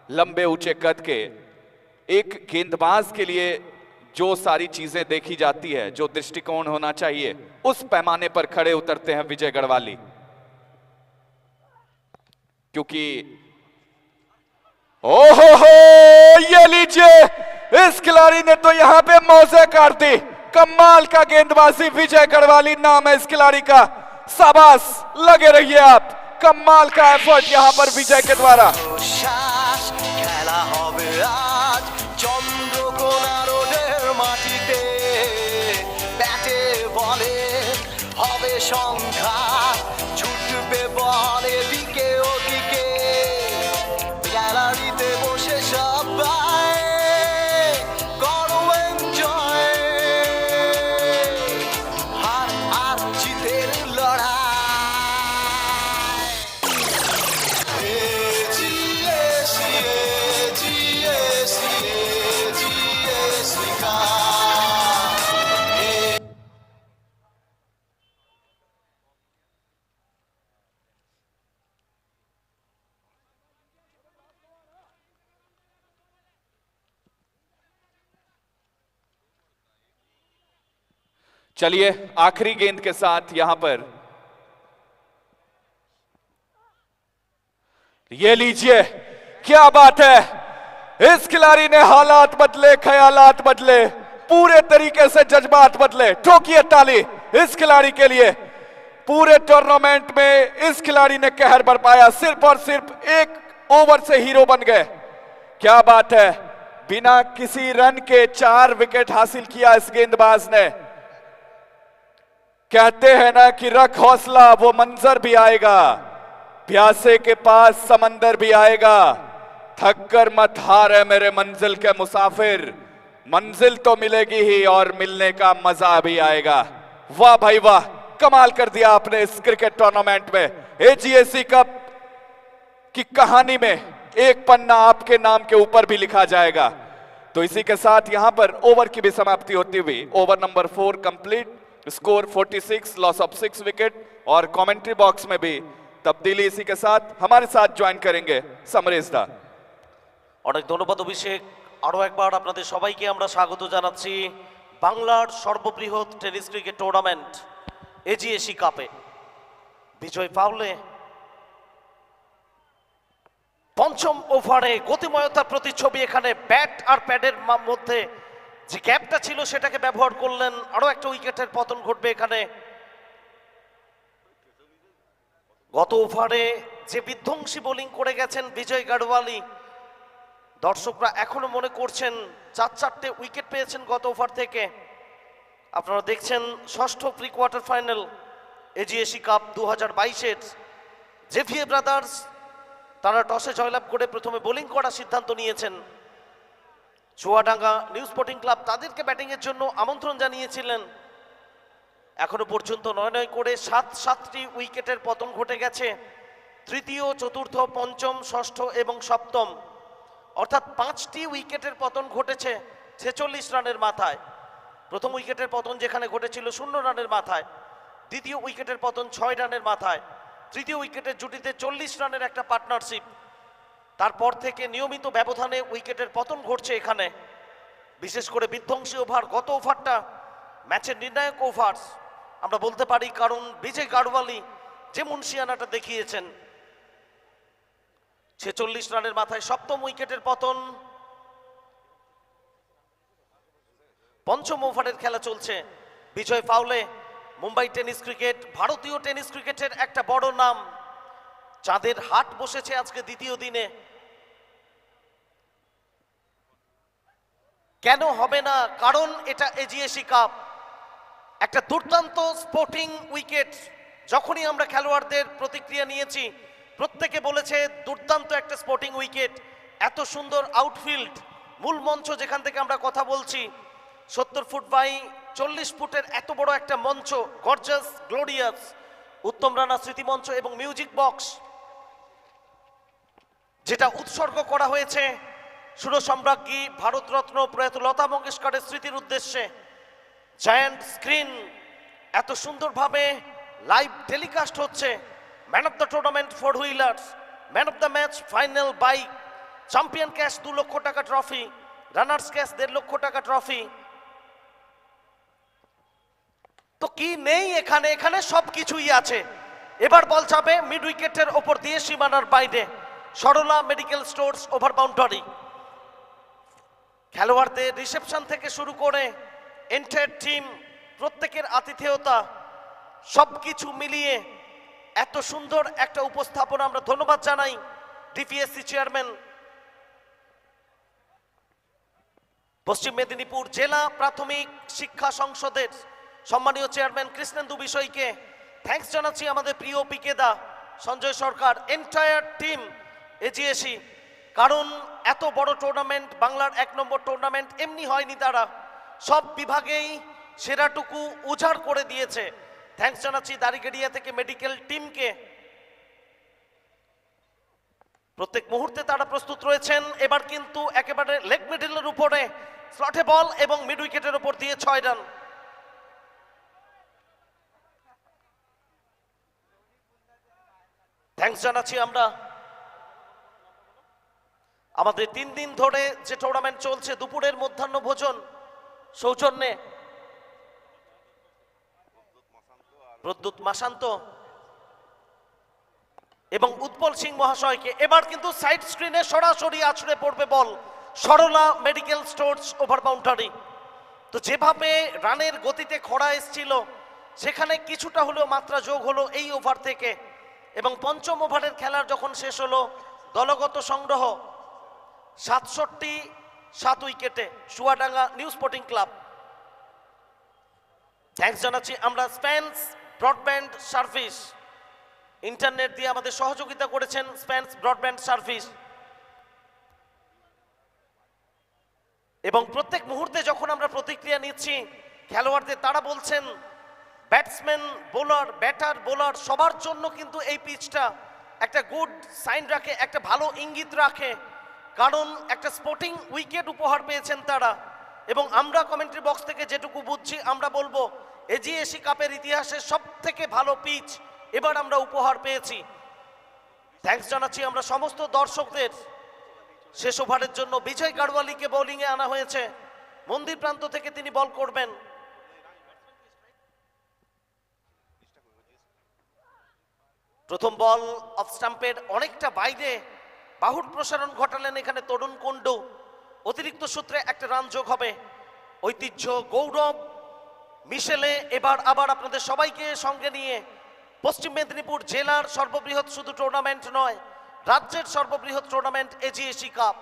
लंबे ऊंचे कद के एक गेंदबाज के लिए जो सारी चीजें देखी जाती है, जो दृष्टिकोण होना चाहिए, उस पैमाने पर खड़े उतरते हैं विजय गढ़वाली। क्योंकि ओहो हो, ये लीजिए, इस खिलाड़ी ने तो यहां पे मौजे काट दी। कमाल का गेंदबाजी विजय गढ़वाली नाम है इस खिलाड़ी का। शाबाश, लगे रहिए आप, कमाल का एफर्ट यहां पर विजय के द्वारा। শ্বাস খেলা হবে আজ চন্দ্রকোনা রোডের মাটিতে, ব্যাটে বলে হবে সংঘাত, ছুটবে বল এদিকে ওদিকে, গ্যালারিতে বসে সবাই করো এনজয়, হার আর জিতের লড়াই। चलिए आखिरी गेंद के साथ यहां पर ये लीजिए, क्या बात है, इस खिलाड़ी ने हालात बदले, ख्यालात बदले, पूरे तरीके से जज्बात बदले। ठोकिए ताली इस खिलाड़ी के लिए। पूरे टूर्नामेंट में इस खिलाड़ी ने कहर बरपाया, सिर्फ और सिर्फ 1 ओवर से हीरो बन गए। क्या बात है, बिना किसी रन के 4 विकेट हासिल किया इस गेंदबाज ने। कहते हैं ना कि रख हौसला, वो मंजर भी आएगा, प्यासे के पास समंदर भी आएगा। थक कर मत हार है मेरे मंजिल के मुसाफिर, मंजिल तो मिलेगी ही और मिलने का मजा भी आएगा। वाह भाई वाह, कमाल कर दिया आपने इस क्रिकेट टूर्नामेंट में। एजीएसी कप की कहानी में एक पन्ना आपके नाम के ऊपर भी लिखा जाएगा। तो इसी के साथ यहां पर ओवर की भी समाप्ति होती हुई over number 4 complete, score 46, loss of 6 wicket. और कमेंट्री बॉक्स में भी तब्दीली इसी के साथ हमारे साथ ज्वाइन करेंगे समरेश दा। অনেক ধন্যবাদ অভিষেক। আরো একবার আপনাদের সবাইকে আমরা স্বাগত জানাচ্ছি বাংলার সর্ববৃহৎ টেনিস ক্রিকেট টুর্নামেন্ট এজিএসি কাপে। বিজয় পাউলে পঞ্চম ওভারে গতিময়তার প্রতিচ্ছবি, এখানে ব্যাট আর প্যাডের মধ্যে যে গ্যাপটা ছিল সেটাকে ব্যবহার করলেন। আরো একটা উইকেটের পতন ঘটবে এখানে। গত ওভারে যে বিধ্বংসী বোলিং করে গেছেন বিজয় গড়ওয়ালি, দর্শকরা এখনো মনে করছেন 4-4টে উইকেট পেয়েছেন গত ওভার থেকে। আপনারা দেখছেন ষষ্ঠ pre quarter final AGAC cup 2022-এর জেভিয়ে ব্রাদার্স, তারা টসে জয়লাভ করে প্রথমে বোলিং করার সিদ্ধান্ত নিয়েছেন। চুয়াডাঙ্গা নিউ স্পোর্টিং ক্লাব তাদেরকে ব্যাটিংয়ের জন্য আমন্ত্রণ জানিয়েছিলেন। এখনো পর্যন্ত 9 করে 7-7টি উইকেটের পতন ঘটে গেছে। তৃতীয়, চতুর্থ, পঞ্চম, ষষ্ঠ এবং সপ্তম, অর্থাৎ 5টি উইকেটের পতন ঘটেছে 46 রানের মাথায়। প্রথম উইকেটের পতন যেখানে ঘটেছিল 0 রানের মাথায়, দ্বিতীয় উইকেটের পতন 6 রানের মাথায়, তৃতীয় উইকেটের জুটিতে 40 রানের একটা পার্টনারশিপ। তারপর থেকে নিয়মিত ব্যবধানে উইকেটের পতন ঘটছে এখানে। বিশেষ করে বিধ্বংসী ওভার, গত ওভারটা ম্যাচের নির্ণায়ক ওভার আমরা বলতে পারি, কারণ বিজয় গড়ওয়ালি যে মুন্সিয়ানাটা দেখিয়েছেন। 46 রানের মাথায় সপ্তম উইকেটের পতন। পঞ্চম ওভারের খেলা চলছে। বিজয় পাউলে মুম্বাই টেনিস ক্রিকেট, ভারতীয় টেনিস ক্রিকেটের একটা বড় নাম। চাঁদের হাট বসেছে আজকে দ্বিতীয় দিনে। কেন হবে না? কারণ এটা এজিএসি কাপ, একটা দুর্দান্ত স্পোর্টিং উইকেট। যখনই আমরা খেলোয়াড়দের প্রতিক্রিয়া নিয়েছি, প্রত্যেকে বলেছে দুর্দান্ত একটা স্পোর্টিং উইকেট, এত সুন্দর আউটফিল্ড, মূল মঞ্চ যেখান থেকে আমরা কথা বলছি 70 ফুট বাই 40 ফুটের এত বড় একটা মঞ্চ, গর্জাস, গ্লোরিয়াস, উত্তম রানা স্মৃতি মঞ্চ এবং মিউজিক বক্স, যেটা উৎসর্গ করা হয়েছে সুরসম্রাজ্ঞী ভারতরত্ন প্রয়াত লতা মঙ্গেশকরের স্মৃতির উদ্দেশ্যে। জায়ান্ট স্ক্রিন, এত সুন্দরভাবে লাইভ টেলিকাস্ট হচ্ছে। Man of the tournament 4 wheelers, man of the match final bike, champion cash 2 লক্ষ টাকা ট্রফি, রানার্স ক্যাশ 1.5 লক্ষ টাকা ট্রফি। তো কি নেই এখানে? এখানে সবকিছুই আছে। এবার বল যাবে মিড উইকেটের ওপর দিয়ে সীমানার বাইরে, Sarala medical stores over boundary. খেলোয়াড়দের রিসেপশন থেকে শুরু করে এন্টায়ার টিম, প্রত্যেকের আতিথেয়তা, সবকিছু মিলিয়ে এত সুন্দর একটা উপস্থাপনা। আমরা ধন্যবাদ জানাই ডিপিএসসি চেয়ারম্যান, পশ্চিম মেদিনীপুর জেলা প্রাথমিক শিক্ষা সংসদের সম্মানীয় চেয়ারম্যান কৃষ্ণেন্দু বিষয়কে। থ্যাঙ্কস জানাচ্ছি আমাদের প্রিয় পিকেদা, সঞ্জয় সরকার, এন্টায়ার টিম এজিএসি। কারণ এত বড় টুর্নামেন্ট, বাংলার 1 নম্বর টুর্নামেন্ট এমনি হয়নি, তারা সব বিভাগেই সেরাটুকু উজাড় করে দিয়েছে। থ্যাঙ্কস জানাচ্ছি দারিগেড়িয়া থেকে মেডিকেল টিমকে। প্রত্যেক মুহূর্তে তারা প্রস্তুত রয়েছেন। এবার কিন্তু একেবারে লেগ মিডলের উপরে স্লটে বল এবং মিড উইকেটের উপর দিয়ে 6 রান। থ্যাঙ্কস জানাচ্ছি আমরা আমাদের 3 দিন ধরে যে টুর্নামেন্ট চলছে, দুপুরের মধ্যাহ্ন ভোজন সৌজন্যে প্রদ্যুৎ মাসান্ত এবং উৎপল সিং মহাশয়কে। এবার কিন্তু সাইড স্ক্রিনে সরাসরি আছড়ে পড়বে বল, Sarala medical stores over boundary. তো যেভাবে রানের গতিতে খরা এসেছিল, সেখানে কিছুটা হলেও মাত্রা যোগ হলো এই ওভার থেকে, এবং পঞ্চম ওভারের খেলার যখন শেষ হলো, দলগত সংগ্রহ 67 উইকেটে Chuadanga new sporting club. Thanks জানাচ্ছি আমরা স্প্যান্স ব্রডব্যান্ড সার্ভিস, ইন্টারনেট দিয়ে আমাদের সহযোগিতা করেছেন স্প্যান্স ব্রডব্যান্ড সার্ভিস। এবং প্রত্যেক মুহূর্তে যখন আমরা প্রতিক্রিয়া নিচ্ছি খেলোয়াড়দের, তারা বলছেন ব্যাটসম্যান, বোলার, ব্যাটার, বোলার সবার জন্য কিন্তু এই পিচটা একটা গুড সাইন রাখে, একটা ভালো ইঙ্গিত রাখে। কারণ একটা স্পোর্টিং উইকেট উপহার পেয়েছেন তারা। এবং আমরা কমেন্ট্রি বক্স থেকে যেটুকু বুঝছি, আমরা বলবো এজিএসি কাপের ইতিহাসে সব থেকে ভালো পিচ এবার আমরা উপহার পেয়েছি। থ্যাঙ্কস জানাচ্ছি আমরা সমস্ত দর্শকদের। শেষ ওভারের জন্য বিজয় গাড়ওয়ালিকে বোলিংয়ে আনা হয়েছে, মন্দির প্রান্ত থেকে তিনি বল করবেন। প্রথম বল অফ স্টাম্পের অনেকটা বাইরে বাহুর প্রসারণ ঘটালেন এখানে তরুণ কুণ্ডু। অতিরিক্ত সূত্রে একটা রান যোগ হবে। ঐতিহ্য, গৌরব মিশেলে এবার আবার আপনাদের সবাইকে সঙ্গে নিয়ে পশ্চিম মেদিনীপুর জেলার সর্ববৃহৎ শুধু টুর্নামেন্ট নয়, রাজ্যের সর্ববৃহৎ টুর্নামেন্ট এজিএসি কাপ।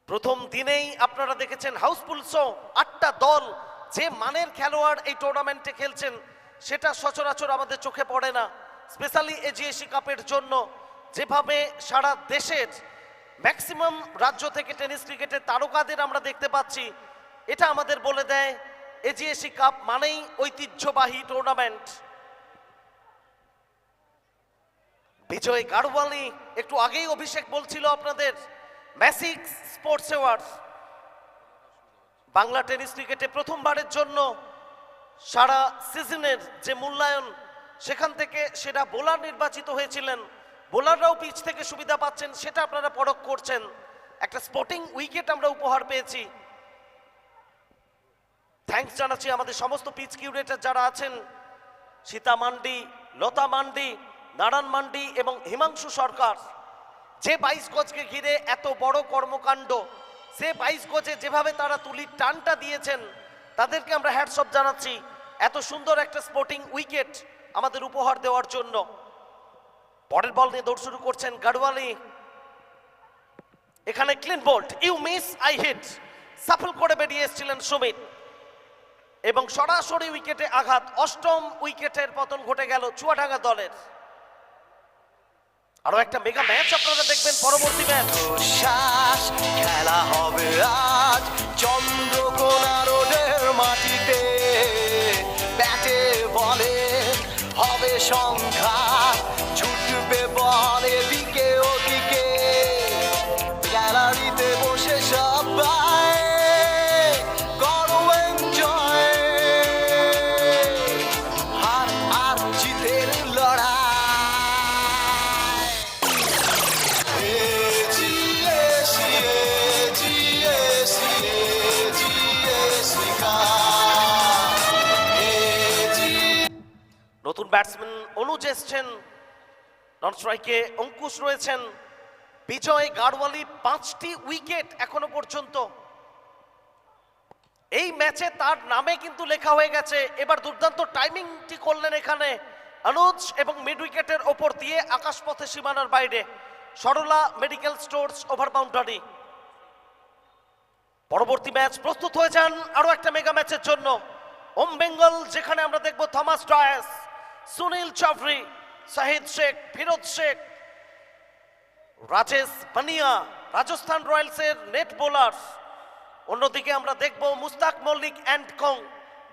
প্রথম দিনেই আপনারা দেখেছেন হাউসফুল শো, 8টা দল। যে মানের খেলোয়াড় এই টুর্নামেন্টে খেলছেন সেটা সচরাচর আমাদের চোখে পড়ে না। স্পেশালি এজিএসি কাপের জন্য যেভাবে সারা দেশের ম্যাক্সিমাম রাজ্য থেকে টেনিস ক্রিকেটের তারকাদের আমরা দেখতে পাচ্ছি, এটা আমাদের বলে দেয় এজিএসি কাপ মানেই ঐতিহ্যবাহী টুর্নামেন্ট। বিজয় গাড়ওয়ালি, একটু আগেই অভিষেক বলছিল আপনাদের, ম্যাসিক্স স্পোর্টস অ্যাওয়ার্ডস বাংলা টেনিস ক্রিকেটে প্রথমবারের জন্য সারা সিজনের যে মূল্যায়ন, সেখান থেকে সেটা বোলার নির্বাচিত হয়েছিলেন। বোলাররাও পিচ থেকে সুবিধা পাচ্ছেন, সেটা আপনারা পরখ করছেন। একটা স্পোর্টিং উইকেট আমরা উপহার পেয়েছি। থ্যাঙ্কস জানাচ্ছি আমাদের সমস্ত পিচ কিউরেটর যারা আছেন, সীতা মান্ডি, লতা মান্ডি, নারায়ণ মান্ডি এবং হিমাংশু সরকার। যে 22 গজকে ঘিরে এত বড় কর্মকাণ্ড, সে 22 গজে যেভাবে তারা তুলির টানটা দিয়েছেন, তাদেরকে আমরা হ্যাটস অফ জানাচ্ছি এত সুন্দর একটা স্পোর্টিং উইকেট আমাদের উপহার দেওয়ার জন্য। পরের বল নিয়ে দৌড় শুরু করছেন গাড়ওয়ালি। এখানে clean bowled, you miss I hit, shuffle করে বেরিয়ে এসেছিলেন সুমিত এবং সরাসরি উইকেটে আঘাত। অষ্টম উইকেটের পতন ঘটে গেল চুয়াডাঙ্গা দলের। আরো একটা মেগা ম্যাচ আপনারা দেখবেন পরবর্তী ম্যাচ। শ্বাস খেলা হবে আজ চন্দ্রকোনা রোডের মাটিতে, ব্যাটে বলে হবে সংঘাত, ছুটবে বল এদিকে ওদিকে, গ্যালারিতে বসে সবাই করো এনজয়, হার আর জিতের লড়াই। নতুন ব্যাটসম্যান অনুজ এসছেন, নন স্ট্রাইকে অঙ্কুশ রয়েছেন, বিজয় গাড়ওয়ালি 5টি উইকেট এখনো পর্যন্ত। এই ম্যাচে তার নামে কিন্তু লেখা হয়ে গেছে। এবার দুর্দান্ত টাইমিংটি করলেন এখানে অনুজ এবং মিড উইকেটের ওপর দিয়ে আকাশপথে সীমানার বাইরে Sarala medical stores over boundary. পরবর্তী ম্যাচ প্রস্তুত হয়ে যান আরো একটা মেগা ম্যাচের জন্য। ওম বেঙ্গল, যেখানে আমরা দেখব থমাস ডয়েস, সুনীল চৌধুরী, শাহিদ শেখ, ফিরোজ শেখ, রাজেশ পানিয়া, রাজস্থান রয়্যালসের নেট বোলার। অন্যদিকে আমরা দেখব Mushtaq Mallick and co,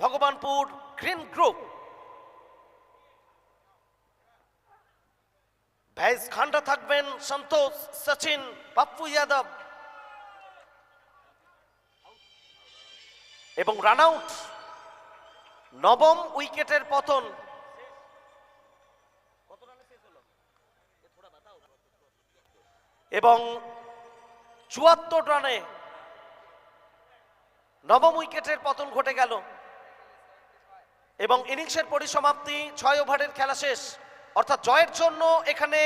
Bhagabanpur green group. Vice Khanda থাকবেন, সন্তোষ, সচিন, পাপ্পু যাদব এবং রান আউট। নবম উইকেটের পতন। এবং ৭৪ রানে নবম উইকেটের পতন ঘটে গেল এবং ইনিংসের পরিসমাপ্তি। 6 ওভারের খেলা শেষ, অর্থাৎ জয়ের জন্য এখানে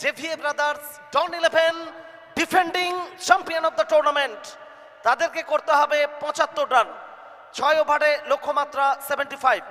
জেভিয়ে Brothers, Don 11, defending champion of the tournament, তাদেরকে করতে হবে ৭৫ রান। 6 ওভারে লক্ষ্যমাত্রা 75।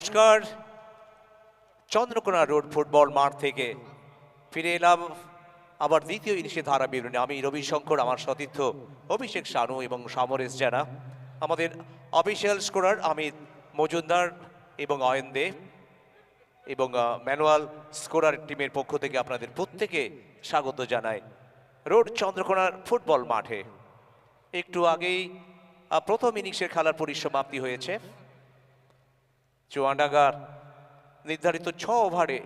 নমস্কার, চন্দ্রকোনা রোড ফুটবল মাঠ থেকে ফিরে এলাম আবার দ্বিতীয় ইনিংসে ধারা বিবরণী। আমি রবি শঙ্কর, আমার সতীর্থ অভিষেক শানু এবং সমরেশ জানা, আমাদের অফিসিয়াল স্কোরার অমিত মজুমদার এবং অয়ন দে এবং ম্যানুয়াল স্কোরার টিমের পক্ষ থেকে আপনাদের প্রত্যেকে স্বাগত জানাই রোড চন্দ্রকোনার ফুটবল মাঠে। একটু আগেই প্রথম ইনিংসের খেলার পরিসমাপ্তি হয়েছে। চুয়াডাঙ্গার নির্ধারিত 6 ওভারে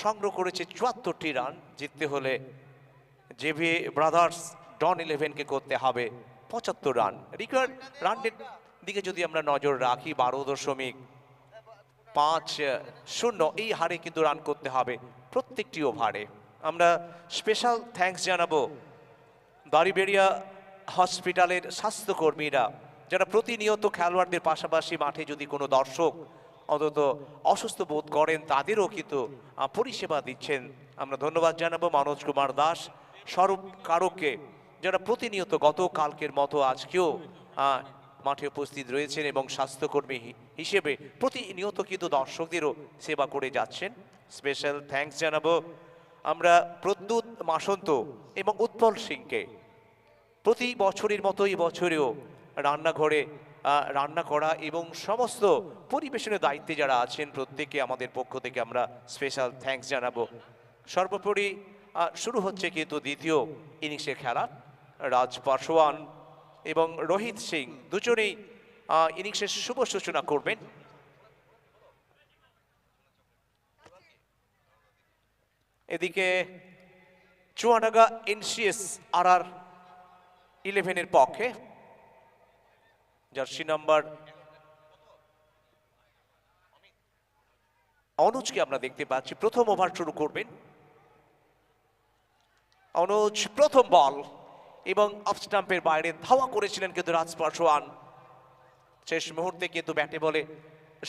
সংগ্রহ করেছে 74টি রান। জিততে হলে জেভি ব্রাদার্স ডন 11কে করতে হবে 75 রান। রিকোয়ার্ড রানের দিকে যদি আমরা নজর রাখি 12.50 এই হারে কিন্তু রান করতে হবে প্রত্যেকটি ওভারে। আমরা স্পেশাল থ্যাঙ্কস জানাবো দাড়িবেড়িয়া হসপিটালের স্বাস্থ্যকর্মীরা, যারা প্রতিনিয়ত খেলোয়াড়দের পাশাপাশি মাঠে যদি কোনো দর্শক অন্তত অসুস্থ বোধ করেন তাদেরও কিন্তু পরিষেবা দিচ্ছেন। আমরা ধন্যবাদ জানাবো মনোজ কুমার দাস, স্বরূপ কারককে, যারা প্রতিনিয়ত গতকালকের মতো আজকেও মাঠে উপস্থিত রয়েছেন এবং স্বাস্থ্যকর্মী হিসেবে প্রতিনিয়ত কিন্তু দর্শকদেরও সেবা করে যাচ্ছেন। স্পেশাল থ্যাঙ্কস জানাবো আমরা প্রদ্যুৎ মাসন্ত এবং উৎপল সিংকে। প্রতি বছরের মতো এই বছরেও রান্নাঘরে রান্না করা এবং সমস্ত পরিবেশনের দায়িত্বে যারা আছেন প্রত্যেককে আমাদের পক্ষ থেকে আমরা স্পেশাল থ্যাঙ্কস জানাবো। সর্বোপরি শুরু হচ্ছে কিন্তু দ্বিতীয় ইনিংসের খেলা। রাজ পাসওয়ান এবং রোহিত সিং দুজনেই ইনিংসের শুভ সূচনা করবেন। এদিকে চুয়াডাঙ্গা এনসিএস RR 11-এর পক্ষে জার্সি নাম্বার অনুজকে আমরা দেখতে পাচ্ছি প্রথম ওভার শুরু করবেন। অনুজ প্রথম বল এবং অফ স্টাম্পের বাইরে ধাওয়া করেছিলেন কিন্তু রাজ পাসওয়ান। শেষ মুহূর্তে কিন্তু ব্যাটে বলে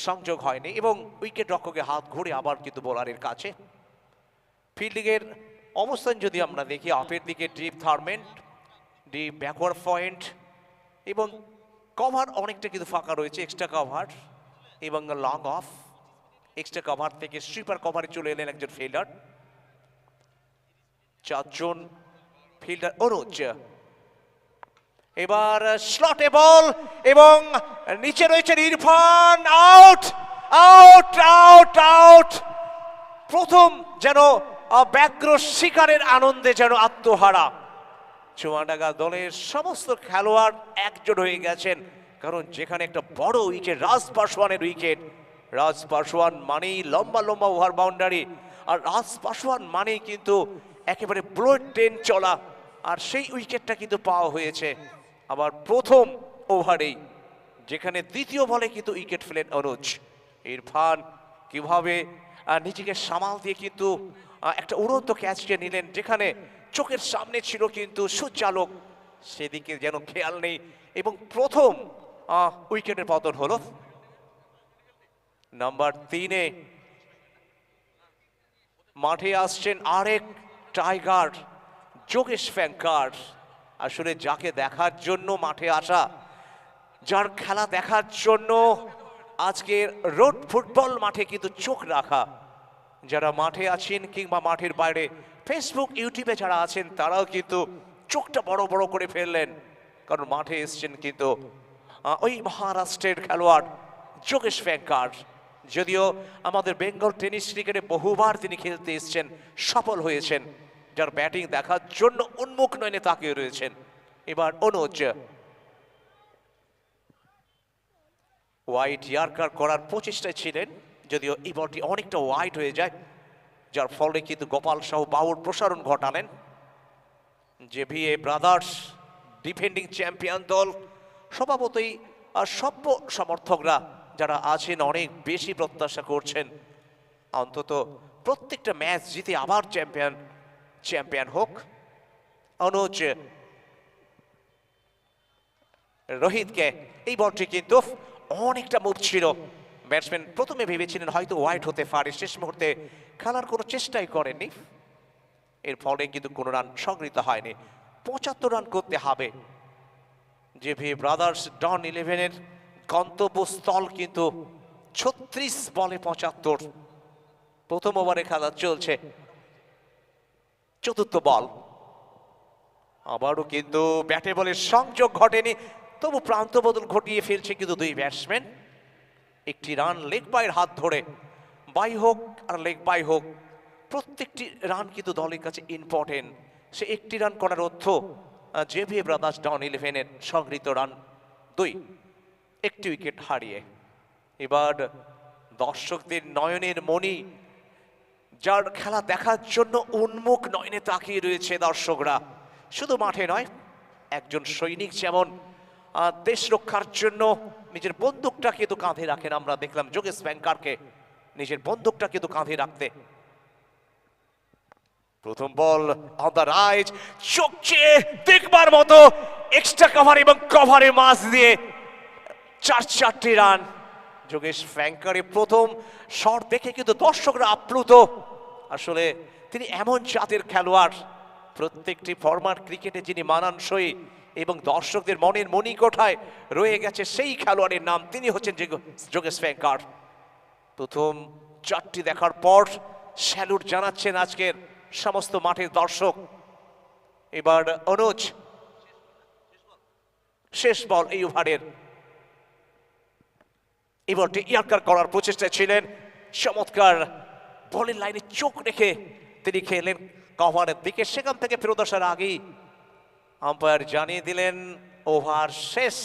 সংযোগ হয়নি এবং উইকেট রক্ষকের হাত ঘুরে আবার কিন্তু বোলারের কাছে। ফিল্ডিং এর অবস্থান যদি আমরা দেখি, অফের দিকে ডিপ থার্মেন্ট, ডিপ ব্যাকওয়ার্ড পয়েন্ট এবং কভার অনেকটা কিন্তু ফাঁকা রয়েছে, এক্সট্রা কভার এবং লং অফ। এক্সট্রা কভার থেকে স্লিপার কভারে চলে এলেন একজন ফিল্ডার। 4 জন ফিল্ডার অনুজ। এবার স্লটে বল এবং নিচে রয়েছেন Irfan. Out out out out. প্রথম যেন ব্যগ্র শিকারের আনন্দে যেন আত্মহারা চুয়াডাঙ্গা দলের সমস্ত খেলোয়াড় একজোট হয়ে গেছেন, কারণ যেখানে একটা বড় উইকেট, রাজ পাসওয়ানের উইকেট। রাজ পাসওয়ান মানেই লম্বা লম্বা ওভার বাউন্ডারি, আর রাজ পাসওয়ান মানেই কিন্তু একেবারে ব্লোড ট্রেন চলা, আর সেই উইকেটটা কিন্তু পাওয়া হয়েছে আবার প্রথম ওভারেই, যেখানে দ্বিতীয় বলে কিন্তু উইকেট ফেলেন অনুজ। ইরফান কিভাবে নিজেকে সামাল দিয়ে কিন্তু একটা উড়ন্ত ক্যাচকে নিলেন, যেখানে চোখের সামনে ছিল কিন্তু সূর্যালোক, সেদিকে যেন খেয়াল নেই এবং প্রথম উইকেটের পতন হলো। নাম্বার 3-এ মাঠে আসছেন আরেক টাইগার, যোগেশ ফ্যাঙ্কার। আসলে যাকে দেখার জন্য মাঠে আসা, যার খেলা দেখার জন্য আজকের রোড ফুটবল মাঠে কিন্তু চোখ রাখা, যারা মাঠে আছেন কিংবা মাঠের বাইরে ফেসবুক ইউটিউবে যারা আছেন তারাও কিন্তু চোখটা বড় বড় করে ফেললেন, কারণ মাঠে এসছেন কিন্তু ওই মহারাষ্ট্রের খেলোয়াড় যোগেশ ফ্যাঙ্কার। যদিও আমাদের বেঙ্গল টেনিস ক্রিকেটে বহুবার তিনি খেলতে এসছেন, সফল হয়েছেন, যার ব্যাটিং দেখার জন্য উন্মুখ নয়নে তাকিয়ে রয়েছেন। এবার অনুজ ওয়াইড ইয়ার্কার করার প্রচেষ্টায় ছিলেন, যদিও এই বলটি অনেকটা ওয়াইড হয়ে যায়, যার ফলে কিন্তু গোপাল সাহু বাউল প্রসারণ ঘটালেন। জেভিএ ব্রাদার্স ডিফেন্ডিং চ্যাম্পিয়ন দল, স্বভাবতই সভ্য সমর্থকরা যারা আছেন অনেক বেশি প্রত্যাশা করছেন অন্তত প্রত্যেকটা ম্যাচ জিতে আবার চ্যাম্পিয়ন হোক। অনুজ রোহিতকে এই বলটি কিন্তু অনেকটা মুভ ছিল, ব্যাটসম্যান প্রথমে ভেবেছিলেন হয়তো ওয়াইড হতে পারে, শেষ মুহূর্তে খেলার কোনো চেষ্টাই করেননি, এর ফলে কিন্তু কোনো রান সংগৃহীত হয়নি। 75 রান করতে হবে। জেভি ব্রাদার্স ডন 11-এর গন্তব্যস্থল কিন্তু 36 বলে 75। প্রথম ওভারে খেলা চলছে, চতুর্থ বল। আবারও কিন্তু ব্যাটে বলে সংযোগ ঘটেনি, তবু প্রান্ত বদল ঘটিয়ে ফেলছে কিন্তু দুই ব্যাটসম্যান। একটি রান লেগ বাইয়ের হাত ধরে, বাই হোক আর লেগ বাই হোক, প্রত্যেকটি রান কিন্তু দলের কাছে ইম্পর্টেন্ট। সে একটি রান করার অর্থ জেভি ব্রাদার্স ডন 11-এর সংগৃহীত রান 2, একটি উইকেট হারিয়ে। এবার দর্শকদের নয়নের মণি, যার খেলা দেখার জন্য উন্মুখ নয়নে তাকিয়ে রয়েছে দর্শকরা, শুধু মাঠে নয়, একজন সৈনিক যেমন দেশ রক্ষার জন্য নিজের বন্দুকটা কিন্তু কাঁধে রাখেন। আমরা দেখলাম যোগেশ ব্যাংকারকে নিজের বন্দুকটা কিন্তু কাঁধে রাখতে। প্রথম বল অন দ্য রাইট, চোখে দেখবার মতো এক্সট্রা কভার এবং কভারের মাঝ দিয়ে 4 রান। যোগেশ ব্যাংকারের প্রথম শট দেখে কিন্তু দর্শকরা আপ্লুত। আসলে তিনি এমন জাতের খেলোয়াড়, প্রত্যেকটি ফরম্যাট ক্রিকেটে যিনি মানানসই এবং দর্শকদের মনের মণিকোঠায় রয়ে গেছে সেই খেলোয়াড়ের নাম, তিনি হচ্ছেন যোগেশ ব্যাংকার। প্রথম 4টি দেখার পর স্যালুট জানাচ্ছেন আজকের সমস্ত মাঠের দর্শক। এবার অনুজ, শেষ বল এই ওভারের। এবারটি ইয়ার্কার করার প্রচেষ্টা ছিলেন, চমৎকার বলের লাইনে চোখ রেখে তিনি খেলেন কভারের দিকে। সেখান থেকে ফেরত আসার আগেই আম্পায়ার জানিয়ে দিলেন ওভার শেষ।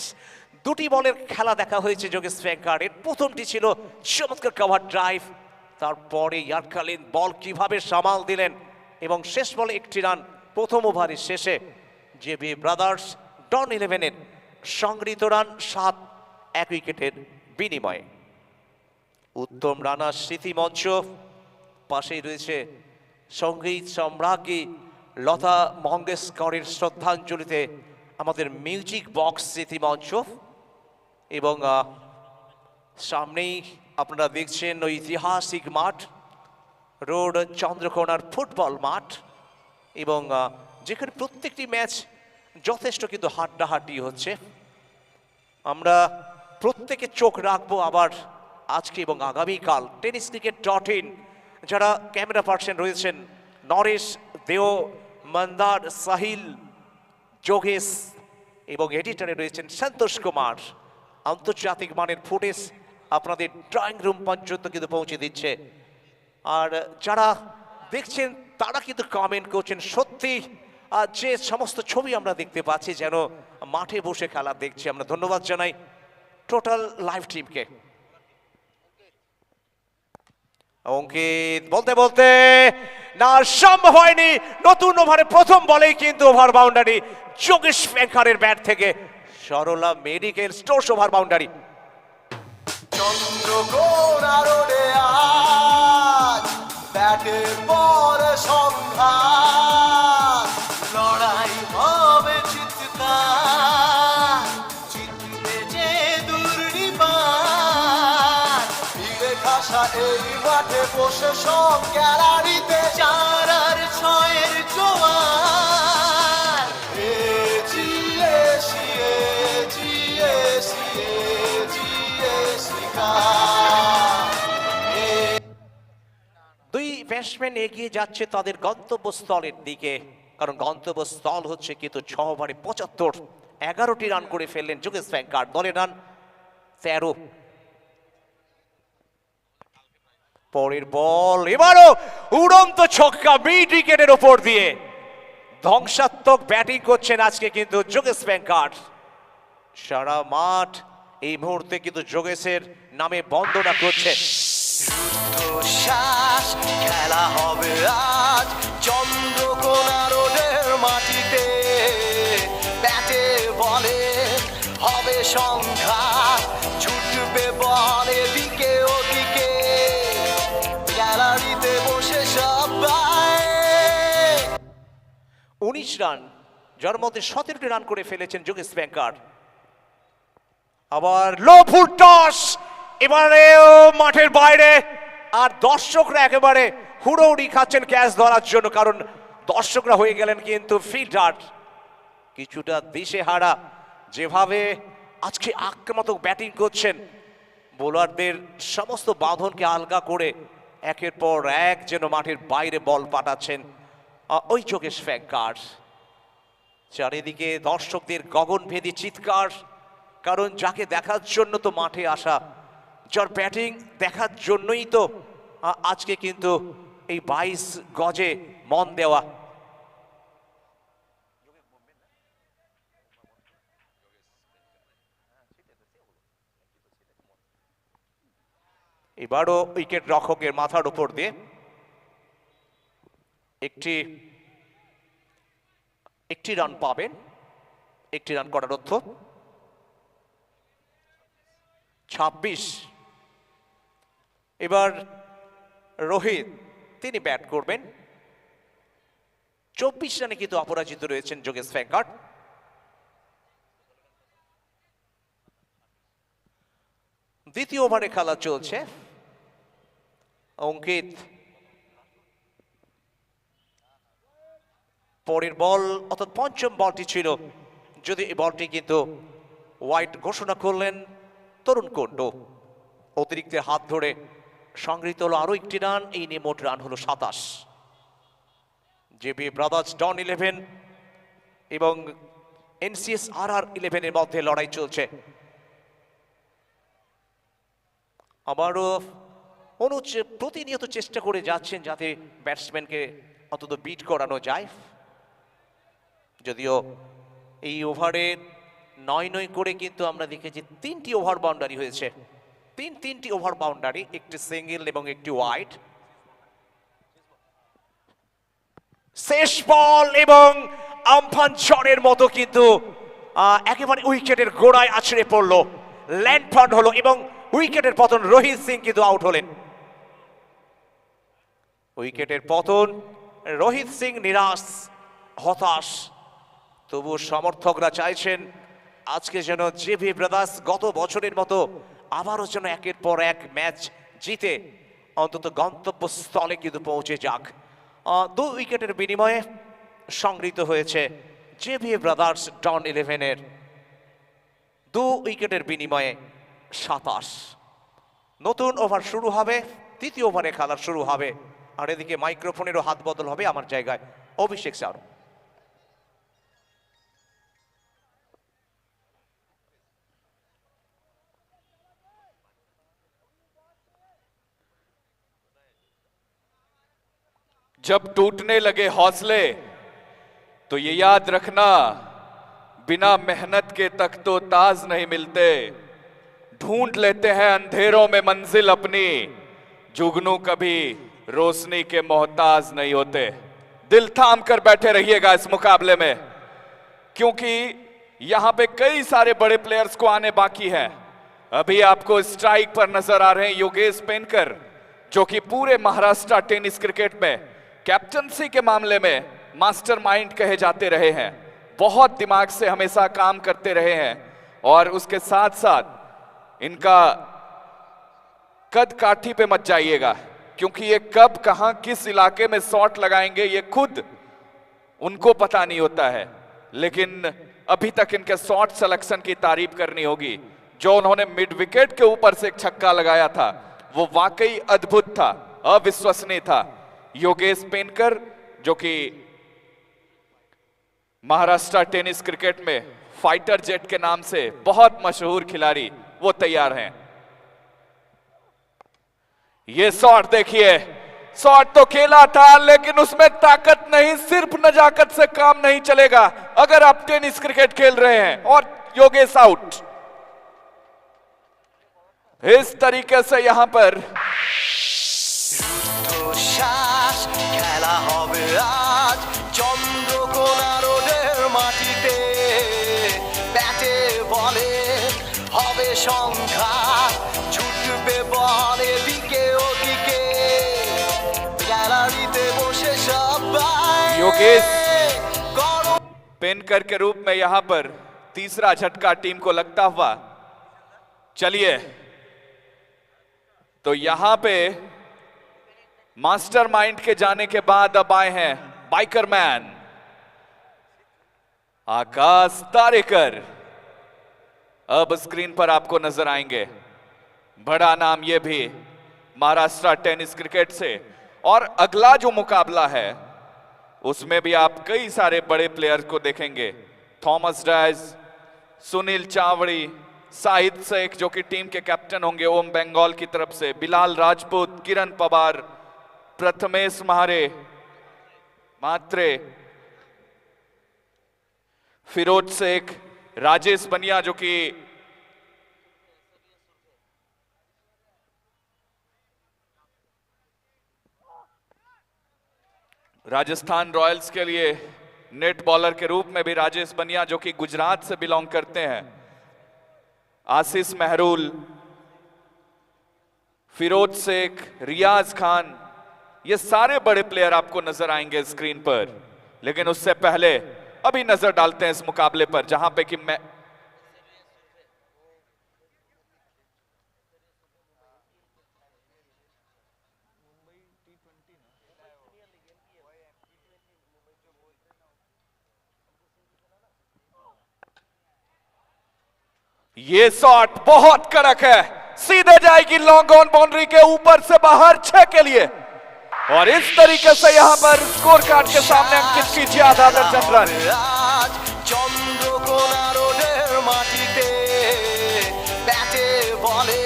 2টি বলের খেলা দেখা হয়েছে যোগেশ ব্যাংকারের। প্রথমটি ছিল চমৎকার কভার ড্রাইভ, তারপরে ইয়ার্কারলিন বল কিভাবে সামাল দিলেন এবং শেষ বলে 1টি রান প্রথম ওভারের শেষে। জেভি ব্রাদার্স ডন 11-এর সংগৃহীত রান 7, 1 উইকেটের বিনিময়ে। উত্তম রানার স্মৃতিমঞ্চ, পাশেই রয়েছে সঙ্গীত সম্রাজ্ঞী লতা মঙ্গেশকরের শ্রদ্ধাঞ্জলিতে আমাদের মিউজিক বক্স স্মৃতিমঞ্চ, এবং সামনেই আপনারা দেখছেন ঐতিহাসিক মাঠ, রোড চন্দ্রকোনার ফুটবল মাঠ, এবং যেখানে প্রত্যেকটি ম্যাচ যথেষ্ট কিন্তু হাড্ডাহাড্ডি হচ্ছে। আমরা প্রত্যেকে চোখ রাখবো আবার আজকে এবং আগামীকাল tenniscricket.in, যারা ক্যামেরা পার্সন রয়েছেন নরেশ, দেও, মন্দার, সাহিল, যোগেশ এবং এডিটরে রয়েছেন সন্তোষ কুমার। আন্তর্জাতিক মানের ফুটেজ আপনাদের ড্রয়িং রুম পর্যন্ত কিন্তু পৌঁছে দিচ্ছে। আর যারা দেখছেন তারা কিন্তু কমেন্ট করছেন, সত্যি যে সমস্ত ছবি আমরা দেখতে পাচ্ছি যেন মাঠে বসে খেলা দেখছি। আমরা ধন্যবাদ জানাই টোটাল লাইভ টিমকে। অঙ্কিত বলতে বলতে না, সম্ভব হয়নি। নতুন ওভারে প্রথম বলেই কিন্তু ওভার বাউন্ডারি যোগেশ ব্যাংকারের ব্যাট থেকে। Sarala medical stores over boundary. Chandrakona রোডে আজ ব্যাটের পর সংঘাত, লড়াই হবে চিৎকার, জিতবে যে দুর্নিবার। ভিড়ে খাসা এই মাঠে বসে সব গ্যালারিতে 4 আর 6-এর জোয়ার। দুই ব্যাটসম্যান এগিয়ে যাচ্ছে তাদের গন্তব্যস্থলের দিকে, কারণ গন্তব্যস্থল হচ্ছে কিন্তু 6 ওভারে 75, 11টি রান করে ফেললেন যোগেশ ব্যাংকার। দলের রান 13। পরের বল, এবারও উড়ন্ত ছক্কা মিড উইকেটের ওপর দিয়ে। ধ্বংসাত্মক ব্যাটিং করছেন আজকে কিন্তু যোগেশ ব্যাংকার। সারা মাঠ এই মুহূর্তে কিন্তু যোগেশের নামে বন্দনা করছে। শ্বাস খেলা হবে আজ চন্দ্রকোনা রোডের মাটিতে, ব্যাটে বলে হবে সংঘাত, ছুটবে বল এদিকে ওদিকে, গ্যালারিতে বসে সবাই। 19 রান, যার মধ্যে 17টি রান করে ফেলেছেন যোগেশ ব্যাংকার। আবার লো ফুল টস, এবারেও মাঠের বাইরে, আর দর্শকরা একেবারে হুড়োহুড়ি খাচ্ছেন ক্যাচ ধরার জন্য, কারণ দর্শকরা হয়ে গেলেন কিন্তু ফিল্ডার। কিছুটা দিশেহারা, যেভাবে আজকে আক্রমণাত্মক ব্যাটিং করছেন বোলারদের সমস্ত বাঁধনকে আলগা করে একের পর এক যেন মাঠের বাইরে বল পাঠাচ্ছেন ওই যোগেশ ফ্যাঙ্কার। চারিদিকে দর্শকদের গগনভেদী চিৎকার, কারণ যাকে দেখার জন্য তো মাঠে আসা, যার ব্যাটিং দেখার জন্যই তো আজকে কিন্তু এই 22 গজে মন দেওয়া। এবারও উইকেট রক্ষকের মাথার উপর দিয়ে একটি রান পাবেন, একটি রান করার অর্থ 26। এবার রোহিত তিনি ব্যাট করবেন। 24 রানে কিন্তু অপরাজিত রয়েছেন যোগেশ ফ্যাঙ্কার। দ্বিতীয় ওভারে খেলা চলছে। অঙ্কিত পরের বল অর্থাৎ পঞ্চম বলটি ছিল, যদি এই বলটি কিন্তু ওয়াইড ঘোষণা করলেন তরুণ কুণ্ডু। অতিরিক্তের হাত ধরে সংগৃহীত হলো আরো একটি রান, এই নিয়ে মোট রান হলো 27। জেবি ব্রাদার্স ডন 11 এবং এনসিএস RR 11-এর মধ্যে লড়াই চলছে। আবারও অনুজ প্রতিনিয়ত চেষ্টা করে যাচ্ছেন যাতে ব্যাটসম্যানকে অন্তত বিট করানো যায়, যদিও এই ওভারে 9 করে কিন্তু আমরা দেখেছি 3টি ওভার বাউন্ডারি হয়েছে। তিনটি ওভার বাউন্ডারি, একটি সিঙ্গেল এবং একটি ওয়াইড। শেষ বল এবং আমফান ঝড়ের মতো কিন্তু একেবারে উইকেটের গোড়ায় আছড়ে পড়লো, ল্যান্ড ফান্ড হলো এবং উইকেটের পতন। রোহিত সিং কিন্তু আউট হলেন। উইকেটের পতন, রোহিত সিং নিরাশ হতাশ। তবু সমর্থকরা চাইছেন আজকে যেন জেবি ব্রাদার্স গত বছরের মতো আবারও যেন একের পর এক ম্যাচ জিতে অন্তত গন্তব্যস্থলে কিন্তু পৌঁছে যাক। 2 উইকেটের বিনিময়ে সংগৃহীত হয়েছে জেবি ব্রাদার্স ডন 11-এর 2 উইকেটের বিনিময়ে 27। নতুন ওভার শুরু হবে, তৃতীয় ওভারে খেলা শুরু হবে। আর এদিকে মাইক্রোফোনেরও হাত বদল হবে, আমার জায়গায় অভিষেক স্যার। जब टूटने लगे हौसले तो ये याद रखना, बिना मेहनत के तख्तो ताज नहीं मिलते। ढूंढ लेते हैं अंधेरों में मंजिल अपनी, जुगनू कभी रोशनी के मोहताज नहीं होते। दिल थाम कर बैठे रहिएगा इस मुकाबले में, क्योंकि यहां पे कई सारे बड़े प्लेयर्स को आने बाकी है। अभी आपको स्ट्राइक पर नजर आ रहे हैं योगेश पेनकर, जो कि पूरे महाराष्ट्र टेनिस क्रिकेट में कैप्टनसी के मामले में मास्टरमाइंड कहे जाते रहे हैं। बहुत दिमाग से हमेशा काम करते रहे हैं और उसके साथ साथ इनका कद काठी पे मत जाइएगा, क्योंकि ये कब कहां किस इलाके में शॉट लगाएंगे ये खुद उनको पता नहीं होता है। लेकिन अभी तक इनके शॉट सिलेक्शन की तारीफ करनी होगी। जो उन्होंने मिड विकेट के ऊपर से एक छक्का लगाया था वो वाकई अद्भुत था, अविश्वसनीय था। योगेश पेनकर, जो कि महाराष्ट्र टेनिस क्रिकेट में फाइटर जेट के नाम से बहुत मशहूर खिलाड़ी, वो तैयार हैं। ये शॉट देखिए, शॉट तो खेला था लेकिन उसमें ताकत नहीं, सिर्फ नजाकत से काम नहीं चलेगा अगर आप टेनिस क्रिकेट खेल रहे हैं। और योगेश आउट। इस तरीके से यहां पर শ্বাস খেলা হবে আজ চন্দ্রকোনা রোডের মাটিতে। ব্যাটে বলে হবে সংখ্যা, ছুটবে বলে দিকে ওদিকে। গ্যালারিতে বসে সবাই योगेश पेनकर के रूप में यहां पर तीसरा झटका टीम को लगता हुआ। चलिए, तो यहां पे मास्टरमाइंड के जाने के बाद अब आए हैं बाइकर मैन आकाश तारेकर। अब स्क्रीन पर आपको नजर आएंगे। बड़ा नाम ये भी महाराष्ट्र टेनिस क्रिकेट से। और अगला जो मुकाबला है उसमें भी आप कई सारे बड़े प्लेयर को देखेंगे। थॉमस डायस, सुनील चावड़ी, साहिद शेख जो कि टीम के कैप्टन होंगे ओम बंगाल की तरफ से, बिलाल राजपूत, किरण पवार, प्रथमेश मात्रे, फिरोज शेख, राजेश बनिया जो कि राजस्थान रॉयल्स के लिए नेट बॉलर के रूप में भी राजेश बनिया जो कि गुजरात से बिलोंग करते हैं, आशीष महरूल, फिरोज शेख, रियाज खान, ये सारे बड़े प्लेयर आपको नजर आएंगे स्क्रीन पर। लेकिन उससे पहले अभी नजर डालते हैं इस मुकाबले पर, जहां पे कि मैं ये शॉट बहुत कड़क है, सीधे जाएगी लॉन्ग ऑन बाउंड्री के ऊपर से बाहर 6 के लिए। और इस तरीके से यहां पर स्कोर कार्ड के सामने अंकित कीजिए आधा दर्जन रन। চন্দ্রকোনা রোডের মাটিতে ব্যাটে বলে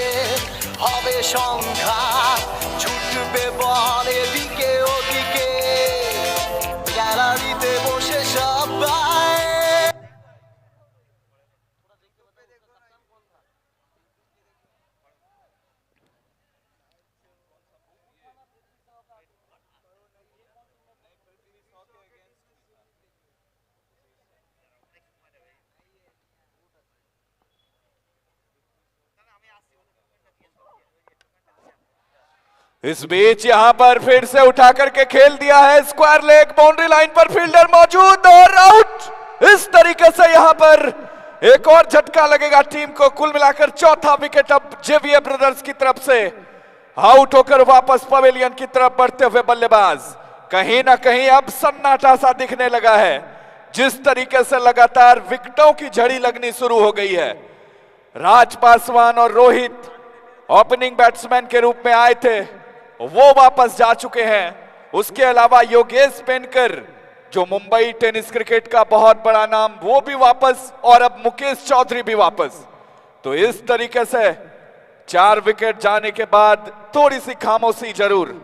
হবে সংঘাত, ছুটবে বল এদিকে ওদিকে, গ্যালারিতে বসে সবাই। इस बीच यहां पर फिर से उठा करके खेल दिया है, स्क्वायर लेग, बाउंड्री लाइन पर फील्डर मौजूद और आउट। इस तरीके से यहां पर एक और झटका लगेगा टीम को। कुल मिलाकर चौथा विकेट अब जेवीए ब्रदर्स की तरफ से आउट होकर वापस पवेलियन की तरफ बढ़ते हुए बल्लेबाज। कहीं ना कहीं अब सन्नाटा सा दिखने लगा है, जिस तरीके से लगातार विकेटों की झड़ी लगनी शुरू हो गई है। राज पासवान और रोहित ओपनिंग बैट्समैन के रूप में आए थे, वो वापस जा चुके हैं। उसके अलावा योगेश पेनकर जो मुंबई टेनिस क्रिकेट का बहुत बड़ा नाम, वो भी वापस, और अब मुकेश चौधरी भी वापस। तो इस तरीके से 4 विकेट जाने के बाद थोड़ी सी खामोशी जरूर,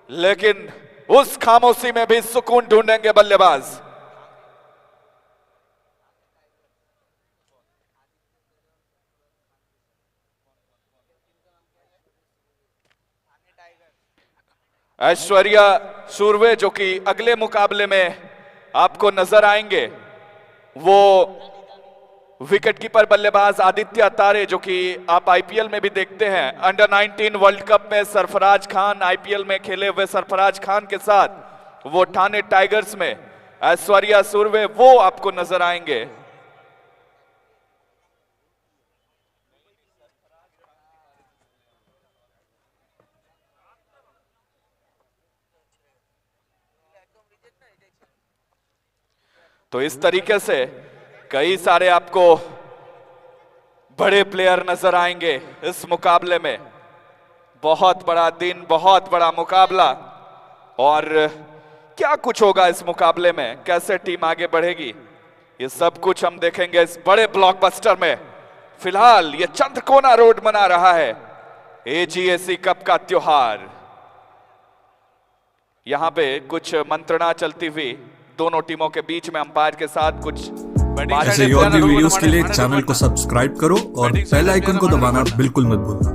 लेकिन उस खामोशी में भी सुकून ढूंढेंगे बल्लेबाज। ऐश्वर्या सूर्वे जो कि अगले मुकाबले में आपको नजर आएंगे, वो विकेट कीपर बल्लेबाज आदित्य तारे जो कि आप आईपीएल में भी देखते हैं, अंडर 19 वर्ल्ड कप में सरफराज खान, आईपीएल में खेले हुए सरफराज खान के साथ वो ठाणे टाइगर्स में ऐश्वर्या सूर्वे, वो आपको नजर आएंगे। तो इस तरीके से कई सारे आपको बड़े प्लेयर नजर आएंगे इस मुकाबले में। बहुत बड़ा दिन, बहुत बड़ा मुकाबला, और क्या कुछ होगा इस मुकाबले में, कैसे टीम आगे बढ़ेगी, ये सब कुछ हम देखेंगे इस बड़े ब्लॉकबस्टर में। फिलहाल ये चंद्रकोना रोड मना रहा है एजीएसी कप का त्योहार। यहां पे कुछ मंत्रणा चलती हुई दोनों टीमों के बीच में अंपायर के साथ कुछ ऐसे और भी वीडियोस के लिए चैनल को सब्सक्राइब करो और बेल आइकन को दबाना बिल्कुल मत भूलना।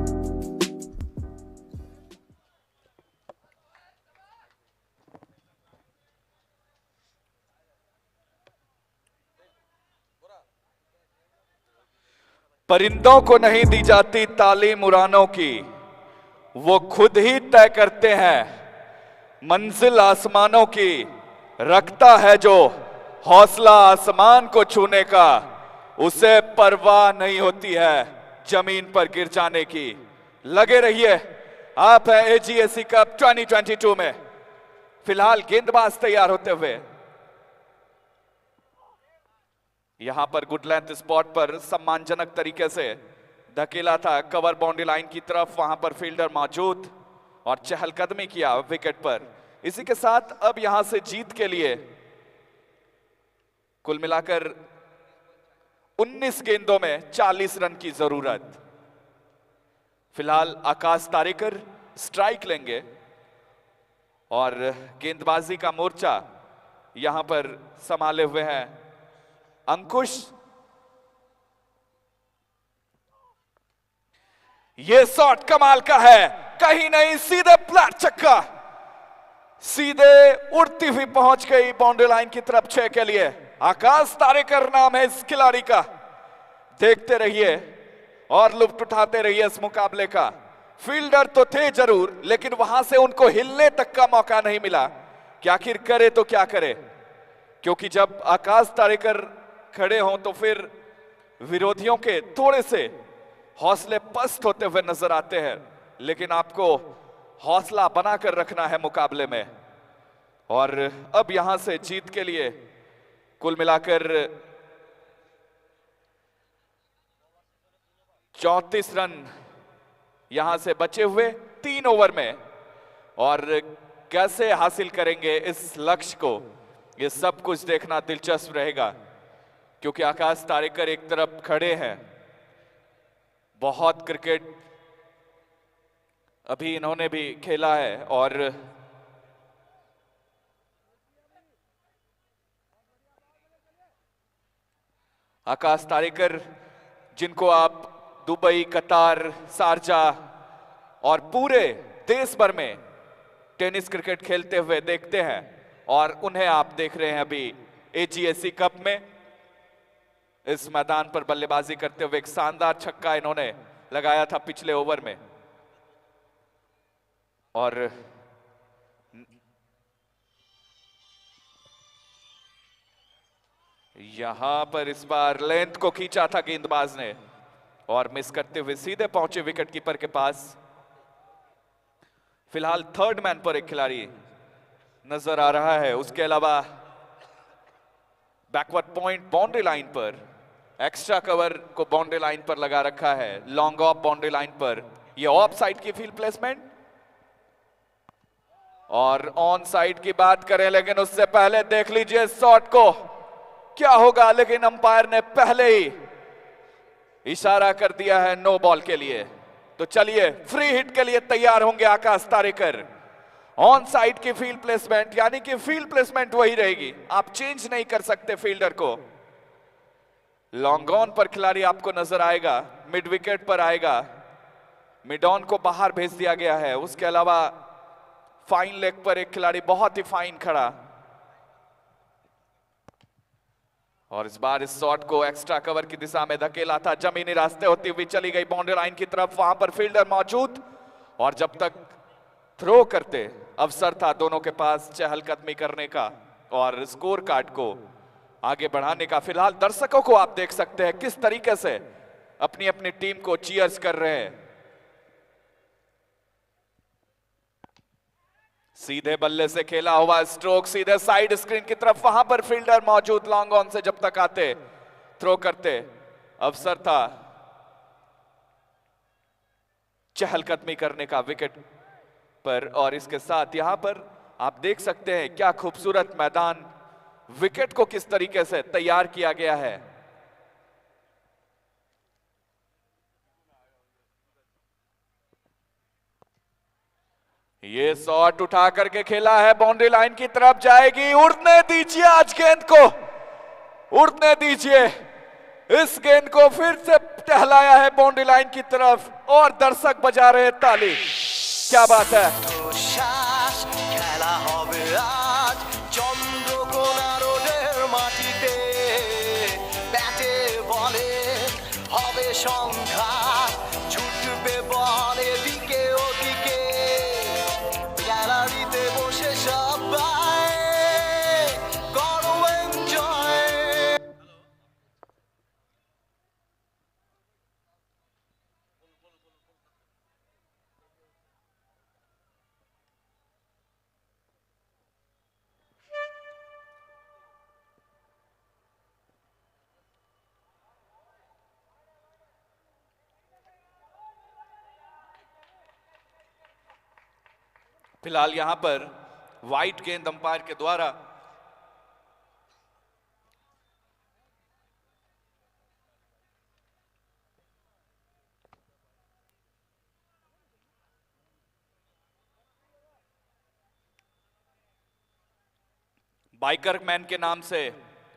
परिंदों को नहीं दी जाती तालीम उड़ानों की, वो खुद ही तय करते हैं मंजिल आसमानों की। रखता है जो हौसला आसमान को छूने का, उसे परवाह नहीं होती है जमीन पर गिर जाने की। लगे रहिए, आप हैं एजीएसी कप 2022 में। फिलहाल गेंदबाज तैयार होते हुए यहां पर गुड लेंथ स्पॉट पर सम्मानजनक तरीके से धकेला था कवर बाउंड्री लाइन की तरफ, वहां पर फील्डर मौजूद और चहलकदमी किया विकेट पर। इसी के साथ अब यहां से जीत के लिए कुल मिलाकर 19 गेंदों में 40 रन की जरूरत। फिलहाल आकाश तारेकर स्ट्राइक लेंगे और गेंदबाजी का मोर्चा यहां पर संभाले हुए हैं अंकुश। ये शॉट कमाल का है, कहीं नहीं, सीधे फ्लैट छक्का, सीधे उड़ती हुई पहुंच गई बाउंड्री लाइन की तरफ 6 के लिए। आकाश तारेकर नाम है इस खिलाड़ी का। देखते रहिए और लुत्फ उठाते रहिए इस मुकाबले का। फील्डर तो थे जरूर, लेकिन वहां से उनको हिलने तक का मौका नहीं मिला कि आखिर करे तो क्या करे, क्योंकि जब आकाश तारेकर खड़े हों तो फिर विरोधियों के थोड़े से हौसले पस्त होते हुए नजर आते हैं। लेकिन आपको हौसला बनाकर रखना है मुकाबले में। और अब यहां से जीत के लिए कुल मिलाकर 34 रन यहां से बचे हुए 3 ओवर में। और कैसे हासिल करेंगे इस लक्ष्य को, ये सब कुछ देखना दिलचस्प रहेगा, क्योंकि आकाश तारेकर एक तरफ खड़े हैं। बहुत क्रिकेट अभी इन्होंने भी खेला है और आकाश तारेकर, जिनको आप दुबई, कतार, शारजा और पूरे देश भर में टेनिस क्रिकेट खेलते हुए देखते हैं, और उन्हें आप देख रहे हैं अभी AGSC कप में इस मैदान पर बल्लेबाजी करते हुए। एक शानदार छक्का इन्होंने लगाया था पिछले ओवर में। और यहां पर इस बार लेंथ को खींचा था गेंदबाज ने और मिस करते हुए सीधे पहुंचे विकेट कीपर के पास। फिलहाल थर्ड मैन पर एक खिलाड़ी नजर आ रहा है। उसके अलावा बैकवर्ड पॉइंट बाउंड्री लाइन पर, एक्स्ट्रा कवर को बाउंड्री लाइन पर लगा रखा है, लॉन्ग ऑफ बाउंड्री लाइन पर। ये ऑफ साइड की फील्ड प्लेसमेंट और ऑन साइड की बात करें, लेकिन उससे पहले देख लीजिए शॉट को क्या होगा। लेकिन अंपायर ने पहले ही इशारा कर दिया है नो बॉल के लिए। तो चलिए फ्री हिट के लिए तैयार होंगे आकाश तारेकर। ऑन साइड की फील्ड प्लेसमेंट, यानी कि फील्ड प्लेसमेंट वही रहेगी, आप चेंज नहीं कर सकते फील्डर को। लॉन्ग ऑन पर खिलाड़ी आपको नजर आएगा, मिड विकेट पर आएगा, मिड ऑन को बाहर भेज दिया गया है। उसके अलावा फाइन लेग पर एक खिलाड़ी बहुत ही फाइन खड़ा, और इस बार इस शॉट को एक्स्ट्रा कवर की दिशा में धकेला था, जमीनी रास्ते होती हुई चली गई बाउंड्री लाइन की तरफ। वहां पर फील्डर मौजूद, और जब तक थ्रो करते अवसर था दोनों के पास चहलकदमी करने का और स्कोर कार्ड को आगे बढ़ाने का। फिलहाल दर्शकों को आप देख सकते हैं किस तरीके से अपनी अपनी टीम को चीयर्स कर रहे हैं। सीधे बल्ले से खेला हुआ स्ट्रोक सीधे साइड स्क्रीन की तरफ, वहां पर फील्डर मौजूद लॉन्ग ऑन से जब तक आते थ्रो करते अवसर था चहलकदमी करने का विकेट पर। और इसके साथ यहां पर आप देख सकते हैं क्या खूबसूरत मैदान, विकेट को किस तरीके से तैयार किया गया है। ये शॉट उठा करके खेला है, बाउंड्री लाइन की तरफ जाएगी, उड़ने दीजिए आज गेंद को, उड़ने दीजिए। इस गेंद को फिर से टहलाया है बाउंड्री लाइन की तरफ और दर्शक बजा रहे ताली। क्या बात है। শ্বাস খেলা হবে আজ চন্দ্রকোনা রোডের মাটিতে, ব্যাটে বলে হবে সংঘাত, ছুটবে বল এদিকে ওদিকে, গ্যালারিতে বসে সবাই করো এনজয়। फिलहाल यहां पर वाइट गेंद अंपायर के द्वारा बाइकर मैन के नाम से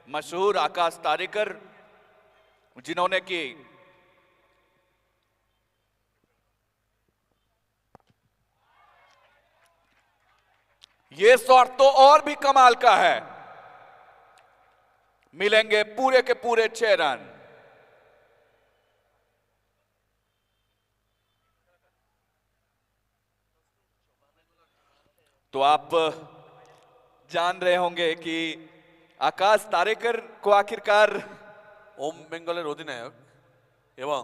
मशहूर आकाश तारेकर, जिन्होंने कि ये शॉट तो और भी कमाल का है, मिलेंगे पूरे के पूरे 6 रन। तो आप जान रहे होंगे कि आकाश तारेकर को आखिरकार ওম বেঙ্গলের অধিনায়ক এবং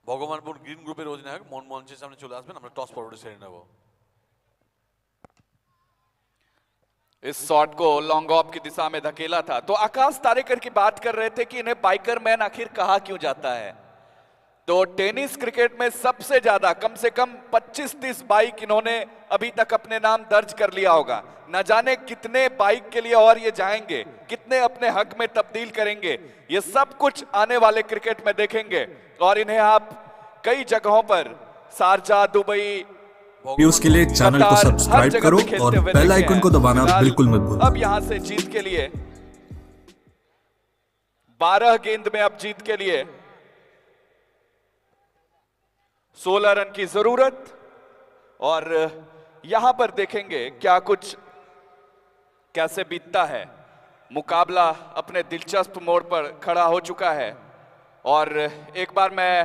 ভগবানপুর গ্রিন গ্রুপের অধিনায়ক মঞ্চের সামনে চলে আসবেন, আমরা টস পর্বটি সেরে নেব। इस शॉट को लॉन्ग ऑफ की दिशा में धकेला था। तो आकाश तारेकर की बात कर रहे थे कि इन्हें बाइकर मैन आखिर कहा क्यों जाता है। तो टेनिस क्रिकेट में सबसे ज्यादा कम से कम 25-30 बाइक इन्होंने अभी तक अपने नाम दर्ज कर लिया होगा। न जाने कितने बाइक के लिए और ये जाएंगे, कितने अपने हक में तब्दील करेंगे, ये सब कुछ आने वाले क्रिकेट में देखेंगे। और इन्हें आप कई जगहों पर शारजा, दुबई, वीडियोस के लिए चैनल को सब्सक्राइब करो और बेल आइकन को दबाना बिल्कुल मत भूलना। अब यहां से जीत के लिए 12 गेंद में अब जीत के लिए 16 रन की जरूरत। और यहां पर देखेंगे क्या कुछ कैसे बीतता है। मुकाबला अपने दिलचस्प मोड़ पर खड़ा हो चुका है। और एक बार मैं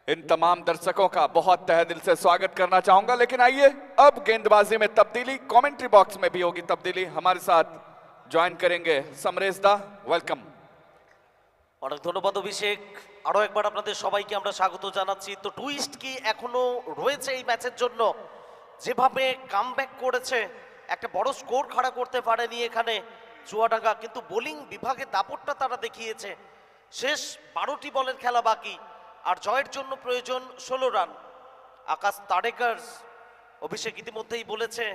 इन तमाम दर्शकों का बहुत तहे दिल से स्वागत करना चाहूंगा। लेकिन आइए अब गेंदबाजी में तब्दीली, कमेंट्री बॉक्स में भी होगी तब्दीली। हमारे साथ ज्वाइन करेंगे समरेश दा, वेलकम। অনেক ধন্যবাদ অভিষেক, আরো একবার আপনাদের সবাইকে আমরা স্বাগত জানাচ্ছি। তো টুইস্ট কি এখনো রয়েছে এই ম্যাচের জন্য? যেভাবে কামব্যাক করেছে, একটা বড় স্কোর খাড়া করতে পারেনি এখানে চুয়াডাঙ্গা, কিন্তু বোলিং বিভাগে দাপটটা তারা দেখিয়েছে। শেষ 12টি বলের খেলা বাকি, আর জয়ের জন্য প্রয়োজন 16 রান। আকাশ তারেকার, অভিষেক ইতিমধ্যেই বলেছে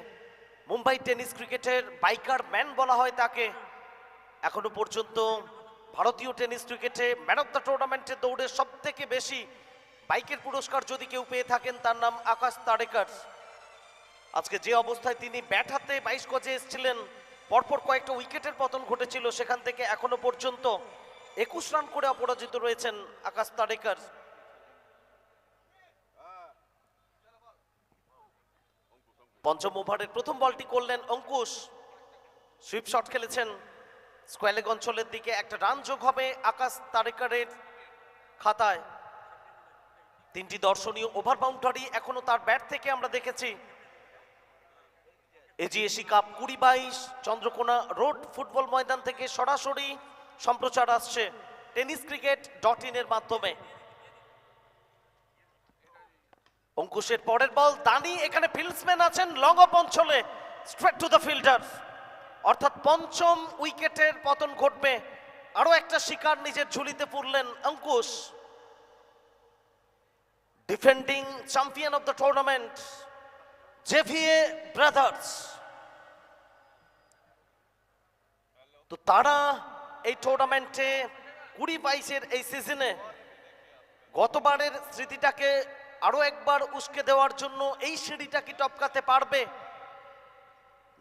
মুম্বাই টেনিস ক্রিকেটের বাইকার ম্যান বলা হয় তাকে। এখনো পর্যন্ত ভারতীয় টেনিস ক্রিকেটে ম্যান অফ দ্য টুর্নামেন্টের দৌড়ে সব থেকে বেশি বাইকের পুরস্কার যদি কেউ পেয়ে থাকেন তার নাম আকাশ তারেকার। আজকে যে অবস্থায় তিনি ব্যাট হাতে 22 গজে এসেছিলেন, পরপর কয়েকটা উইকেটের পতন ঘটেছিল, সেখান থেকে এখনো পর্যন্ত 21 রান করে অপরাজিত রয়েছেন আকাশ তারেকার। পঞ্চম ওভারের প্রথম বলটি করলেন অঙ্কুশ, সুইপ শট খেলেছেন স্কোয়ালেগ অঞ্চলের দিকে। একটা রান যোগ হবে আকাশ তারেকারের খাতায়। 3টি দর্শনীয় ওভার বাউন্ডারি এখনো তার ব্যাট থেকে আমরা দেখেছি। এজিএসি কাপ 2022 চন্দ্রকোনা রোড ফুটবল ময়দান থেকে সরাসরি সম্প্রচার আসছে tenniscricket.in এর মাধ্যমে। অঙ্কুশের পরের বল দানি, এখানে ফিল্ডসম্যান আছেন লং অফ অঞ্চলে, স্ট্রেট টু দ্য ফিল্ডার। অর্থাৎ পঞ্চম উইকেটের পতন ঘটবে। আরো একটা শিকার নিজের ঝুলিতে পড়লেন Ankush. Defending champion of the tournament জেভিএ ব্রাদার্স, তো তারা এই টুর্নামেন্টে 2022-এর এই সিজনে গতবারের স্মৃতিটাকে আরো একবার উস্কে দেওয়ার জন্য এই সিঁড়িটা কি টপকাতে পারবে,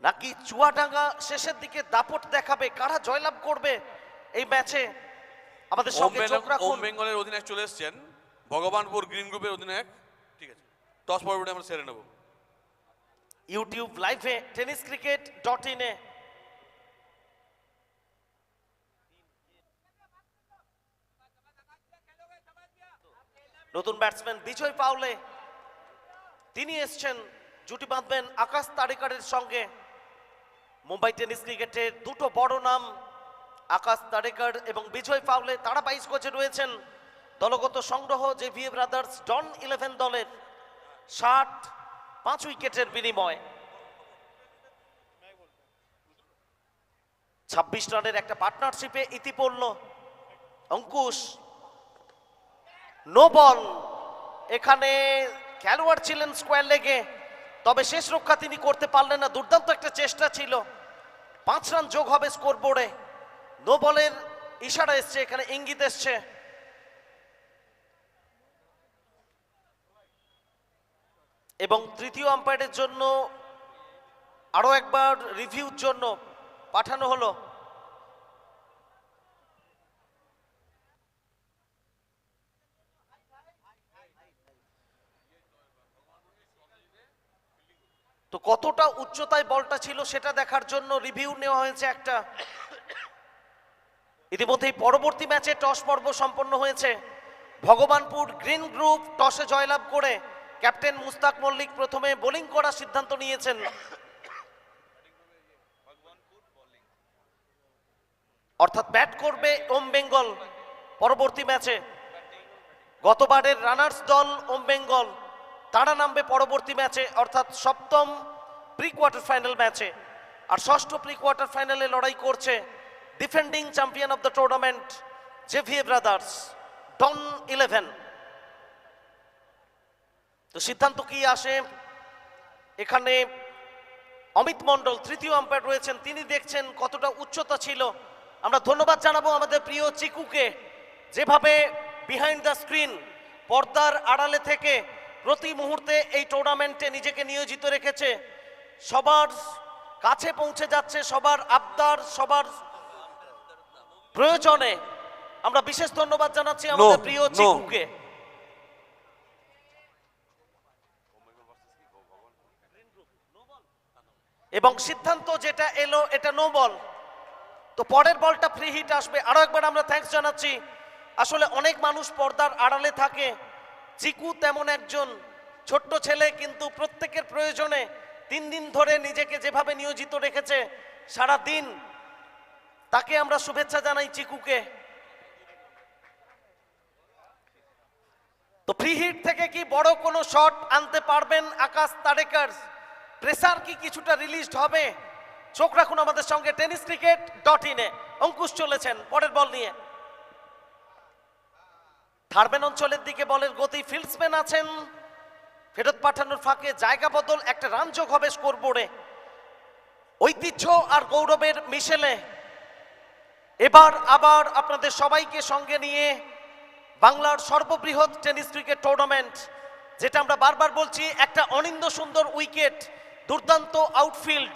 নাকি চুয়াডাঙ্গা শেষের দিকে দাপট দেখাবে? কারা জয়লাভ করবে এই ম্যাচে? আমাদের সঙ্গে চোখ রাখুন। ওম বেঙ্গলের অধিনায়ক চলে এসেছেন, ভগবানপুর গ্রিন গ্রুপের অধিনায়ক। ঠিক আছে, টস পর্বটি আমরা সেরে নেব। ইউটিউব লাইভে tenniscricket.in এ নতুন ব্যাটসম্যান বিজয় পাওলে তিনি এসছেন, জুটি বাঁধবেন আকাশ তারেকারের সঙ্গে। মুম্বাই টেনিস ক্রিকেটের দুটো বড় নাম আকাশ তারেকার এবং বিজয় পাওলে, তারা 22 গজে রয়েছেন। দলগত সংগ্রহ জেভিএ ব্রাদার্স ডন 11 দলের 65 উইকেটের বিনিময় 26 রানের একটা পার্টনারশিপে ইতি পড়ল। অঙ্কুশ নো বল, এখানে খেলোয়াড় ছিলেন স্কোয়ার লেগে, তবে শেষ রক্ষা তিনি করতে পারলেন না। দুর্দান্ত একটা চেষ্টা ছিল। 5 রান যোগ হবে স্কোর বোর্ডে। নো বলের ইশারা এসছে, এখানে ইঙ্গিত এসছে। এবং তৃতীয় আম্পায়ারের জন্য আরো একবার রিভিউর জন্য পাঠানো হলো। তো কতটা উচ্চতায় বলটা ছিল সেটা দেখার জন্য রিভিউ নেওয়া হয়েছে একটা। ইতিমধ্যেই পরবর্তী ম্যাচে টস পর্ব সম্পন্ন হয়েছে। ভগবানপুর গ্রিন গ্রুপ টসে জয়লাভ করে ক্যাপ্টেন মুস্তাক মল্লিক প্রথমে বোলিং করার সিদ্ধান্ত নিয়েছেন। অর্থাৎ ব্যাট করবে ওম বেঙ্গল পরবর্তী ম্যাচে। গতবারের রানার্স দল ওম বেঙ্গল, তারা নামবে পরবর্তী ম্যাচে, অর্থাৎ সপ্তম প্রি কোয়ার্টার ফাইনাল ম্যাচে। আর ষষ্ঠ প্রি কোয়ার্টার ফাইনালে লড়াই করছে defending champion of the tournament জেভিয়ে ব্রাদার্স, ডন 11। তো সিদ্ধান্ত কি আসে এখানে? অমিত মণ্ডল তৃতীয় আম্পায়ার রয়েছেন, তিনি দেখছেন কতটা উচ্চতা ছিল। আমরা ধন্যবাদ জানাবো আমাদের প্রিয় চিকুকে, যেভাবে বিহাইন্ড দ্য স্ক্রিন পর্দার আড়ালে থেকে প্রতি মুহূর্তে এই টুর্নামেন্টে নিজেকে নিয়োজিত রেখেছে, সবার কাছে পৌঁছে যাচ্ছে, সবার আবদার, সবার প্রয়োজনে। আমরা বিশেষ ধন্যবাদ জানাচ্ছি আমাদের প্রিয় চিকুকে। এবং সিদ্ধান্ত যেটা এলো এটা নো বল। তো পরের বলটা ফ্রি হিট আসবে। আরো একবার আমরা থ্যাঙ্কস জানাচ্ছি। আসলে অনেক মানুষ পর্দার আড়ালে থাকে, চিকু তেমন একজন ছোট্ট ছেলে, কিন্তু প্রত্যেকের প্রয়োজনে 3 দিন ধরে নিজেকে যেভাবে নিয়োজিত রেখেছে সারা দিন, তাকে আমরা শুভেচ্ছা জানাই চিকুকে। তো ফ্রি হিট থেকে কি বড় কোনো শট আনতে পারবেন আকাশ তারেকার? প্রেসার কি কিছুটা রিলিজড হবে? চোখ রাখুন আমাদের সঙ্গে tenniscricket.in-এ। অঙ্কুশ চলেছেন পরের বল নিয়ে। থার্বেন অঞ্চলের দিকে বলের গতি, ফিল্ডসম্যান আছেন, ফেরত পাঠানোর ফাঁকে জায়গা বদল, একটা রান যোগ হবে স্কোরবোর্ডে। ঐতিহ্য আর গৌরবের মিশেলে এবার আবার আপনাদের সবাইকে সঙ্গে নিয়ে বাংলার সর্ববৃহৎ টেনিস ক্রিকেট টুর্নামেন্ট, যেটা আমরা বারবার বলছি, একটা অনিন্দ্য সুন্দর উইকেট, দুর্দান্ত আউটফিল্ড,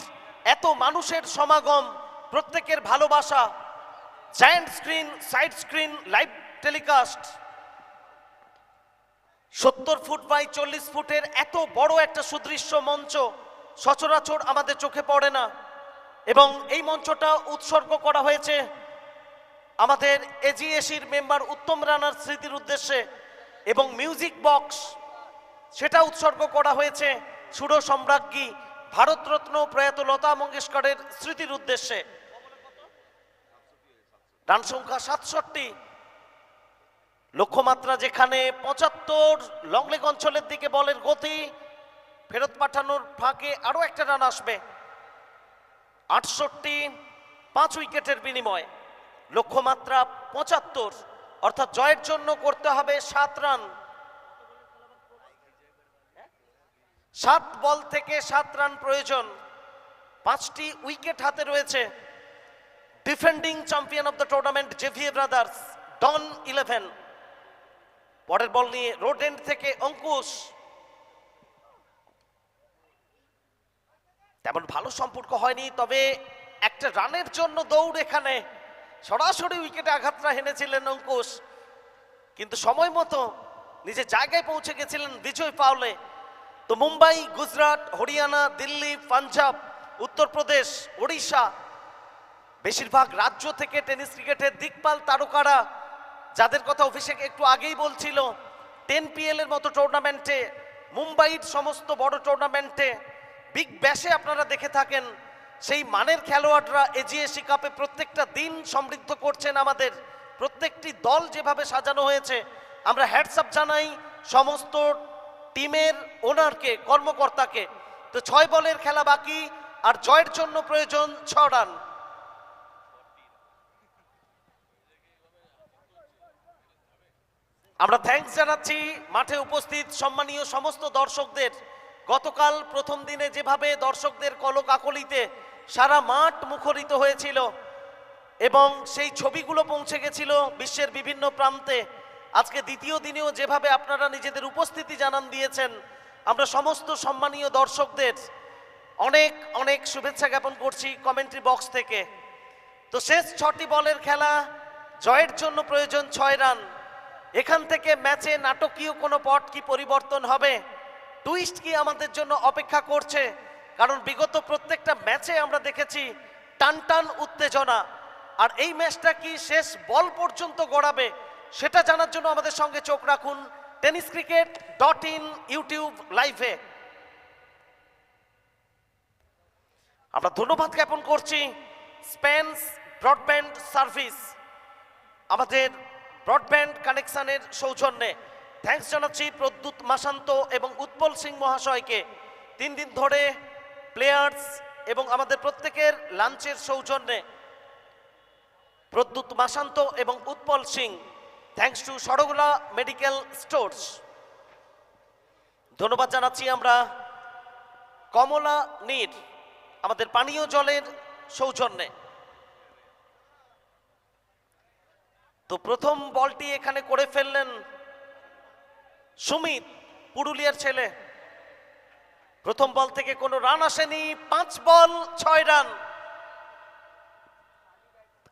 এত মানুষের সমাগম, প্রত্যেকের ভালোবাসা, giant screen, side screen, live telecast, 70 foot by 40 ফুটের এত বড় একটা সুদৃশ্য মঞ্চ সচরাচর আমাদের চোখে পড়ে না। এবং এই মঞ্চটা উৎসর্গ করা হয়েছে আমাদের এজিএসির মেম্বার উত্তম রানার স্মৃতির উদ্দেশ্যে, এবং মিউজিক বক্স সেটা উৎসর্গ করা হয়েছে সুর সম্রাজ্ঞী ভারতরত্ন প্রয়াত লতা মঙ্গেশকরের স্মৃতির উদ্দেশ্যে। রান সংখ্যা 67, লক্ষ্যমাত্রা যেখানে 75, লং লেগ অঞ্চলের দিকে বলের গতি, ফেরত পাঠানোর ফাঁকে আরো একটা রান আসবে। 68, 5 উইকেটের বিনিময়ে লক্ষ্যমাত্রা 75, অর্থাৎ জয়ের জন্য করতে হবে 7 রান। 7 বল থেকে 7 রান প্রয়োজন। 5টি উইকেট হাতে রয়েছে defending champion of the tournament জেভিয়ে ব্রাদার্স, ডন 11। পরের বল নিয়ে রোড এন্ড থেকে অঙ্কুশ। তেমন ভালো সম্পর্ক হয়নি, তবে একটা রানের জন্য দৌড়, এখানে সরাসরি উইকেটে আঘাতটা হেনেছিলেন অঙ্কুশ, কিন্তু সময় মতো নিজের জায়গায় পৌঁছে গেছিলেন বিজয় পাওলে। তো মুম্বাই, গুজরাট, হরিয়ানা, দিল্লি, পাঞ্জাব, উত্তরপ্রদেশ, ওড়িশা, বেশিরভাগ রাজ্য থেকে টেনিস ক্রিকেটের দিকপাল তারকারা, যাদের কথা অভিষেক একটু আগেই বলছিল, 10PL এর মতো টুর্নামেন্টে, মুম্বাইয়ের সমস্ত বড় টুর্নামেন্টে, বিগ ব্যাশে আপনারা দেখে থাকেন, সেই মানের খেলোয়াড়রা এজিএসি কাপে প্রত্যেকটা দিন সমৃদ্ধ করছেন আমাদের। প্রত্যেকটি দল যেভাবে সাজানো হয়েছে, আমরা হ্যাটসঅ্যাপ জানাই সমস্ত টিমের ওনারকে, কর্মকর্তাকে। তো 6 বলের খেলা বাকি, আর জয়ের জন্য প্রয়োজন 6 রান। আমরা থ্যাঙ্কস জানাচ্ছি মাঠে উপস্থিত সম্মানীয় সমস্ত দর্শকদের। গতকাল প্রথম দিনে যেভাবে দর্শকদের কলকাকলিতে সারা মাঠ মুখরিত হয়েছিল এবং সেই ছবিগুলো পৌঁছে গেছিল বিশ্বের বিভিন্ন প্রান্তে, আজকে দ্বিতীয় দিনেও যেভাবে আপনারা নিজেদের উপস্থিতি জানান দিয়েছেন, আমরা সমস্ত সম্মানীয় দর্শকদের অনেক অনেক শুভেচ্ছা জ্ঞাপন করছি কমেন্ট্রি বক্স থেকে। তো শেষ 6টি বলের খেলা, জয়ের জন্য প্রয়োজন 6 রান। এখান থেকে ম্যাচে নাটকীয় কোনো পট কি পরিবর্তন হবে, টুইস্ট কি আমাদের জন্য অপেক্ষা করছে? কারণ বিগত প্রত্যেকটা ম্যাচে আমরা দেখেছি টান টান উত্তেজনা, আর এই ম্যাচটা কি শেষ বল পর্যন্ত গড়াবে সেটা জানার জন্য আমাদের সঙ্গে চোখ রাখুন tenniscricket.in ইউটিউব লাইভে। আমরা ধন্যবাদ জ্ঞাপন করছি স্পেন্স ব্রডব্যান্ড সার্ভিস, আমাদের ব্রডব্যান্ড কানেকশনের সৌজন্যে। থ্যাঙ্কস জানাচ্ছি প্রদ্যুৎ মাসান্ত এবং উৎপল সিং মহাশয়কে 3 দিন ধরে প্লেয়ার্স এবং আমাদের প্রত্যেকের লাঞ্চের সৌজন্যে। প্রদ্যুৎ মাসান্ত এবং Utpal Singh, thanks to Sargola medical stores. ধন্যবাদ জানাচ্ছি আমরা কমলা নীর, আমাদের পানীয় জলের সৌজন্যে। তো প্রথম বলটি এখানে করে ফেললেন সুমিত, পুরুলিয়ার ছেলে। প্রথম বল থেকে কোনো রান আসেনি, 5 বল 6 রান।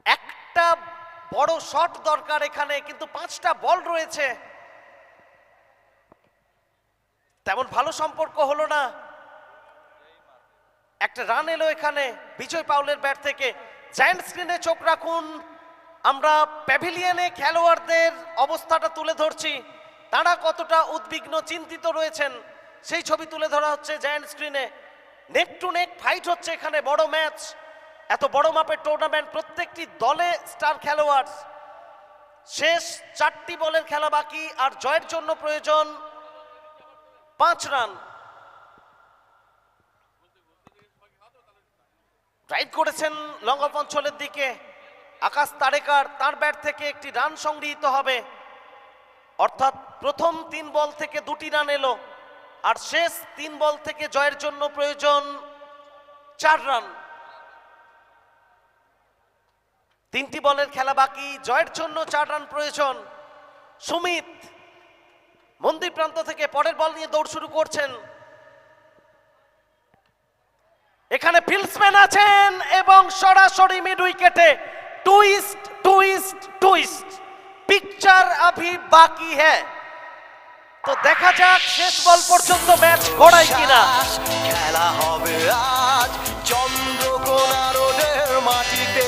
একটা বড় শট দরকার এখানে, কিন্তু 5টা বল রয়েছে, তেমন ভালো সম্পর্ক হলো না। একটা রান এলো এখানে বিজয় পাউলের ব্যাট থেকে। জায়ান্ট স্ক্রিনে চোখ রাখুন, আমরা প্যাভিলিয়নে খেলোয়াড়দের অবস্থাটা তুলে ধরছি, তারা কতটা উদ্বিগ্ন চিন্তিত রয়েছেন সেই ছবি তুলে ধরা হচ্ছে জায়ান্ট স্ক্রিনে। নেক টু নেক ফাইট হচ্ছে এখানে, বড় ম্যাচ, এত বড় মাপের টুর্নামেন্ট, প্রত্যেকটি দলে স্টার খেলোয়াড়। শেষ 4টি বলের খেলা বাকি, আর জয়ের জন্য প্রয়োজন 5 রান। ড্রাইভ করেছেন লং অফ অঞ্চলের দিকে আকাশ তারেকার, তার ব্যাট থেকে একটি রান সংগৃহীত হবে, অর্থাৎ প্রথম 3 বল থেকে 2টি রান এলো, আর শেষ 3 বল থেকে জয়ের জন্য প্রয়োজন 4 রান। 3টি বলের খেলা বাকি, জয়ের জন্য 4 রান প্রয়োজন। সুমিত মন্দির প্রান্ত থেকে পরের বল নিয়ে দৌড় শুরু করছেন। এখানে ফিল্ডসম্যান আছেন এবং সরাসরি মিড উইকেটে twist twist twist, picture Avi বাকি হ্যাঁ। তো দেখা যাক শেষ বল পর্যন্ত ম্যাচ গড়ায় কিনা। খেলা হবে আজ চন্দ্রকোনা রোডের মাটিতে,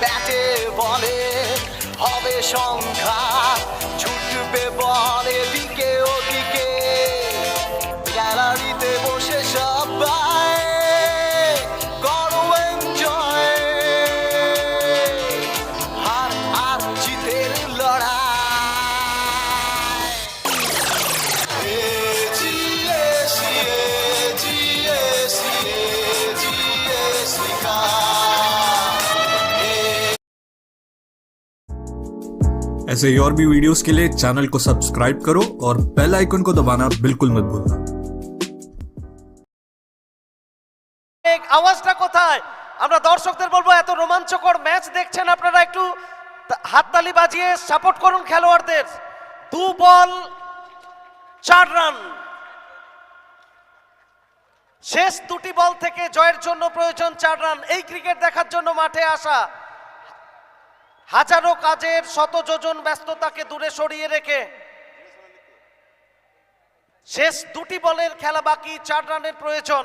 ব্যাটে বলে হবে সংঘাত, ছুটবে বল এদিকে ওদিকে, গ্যালারিতে বসে সবাই করো এনজয়, হার আর জিতের লড়াই। ऐसे ही और भी वीडियोस के लिए चैनल को सब्सक्राइब करो और बेल आइकन को दबाना बिल्कुल मत भूलना। আওয়াজটা কোথায়? আমরা দর্শকদের বলবো, এত রোমাঞ্চকর ম্যাচ দেখছেন আপনারা, একটু হাততালি বাজিয়ে সাপোর্ট করুন খেলোয়াড়দের। 2 বল 4 রান। শেষ 2টি বল থেকে জয়ের জন্য প্রয়োজন 4 রান। এই ক্রিকেট দেখার জন্য মাঠে আসা, হাজারো কাজের শত যোজন ব্যস্ততাকে দূরে সরিয়ে রেখে শেষ 2টি বলের খেলা বাকি, 4 রানের প্রয়োজন।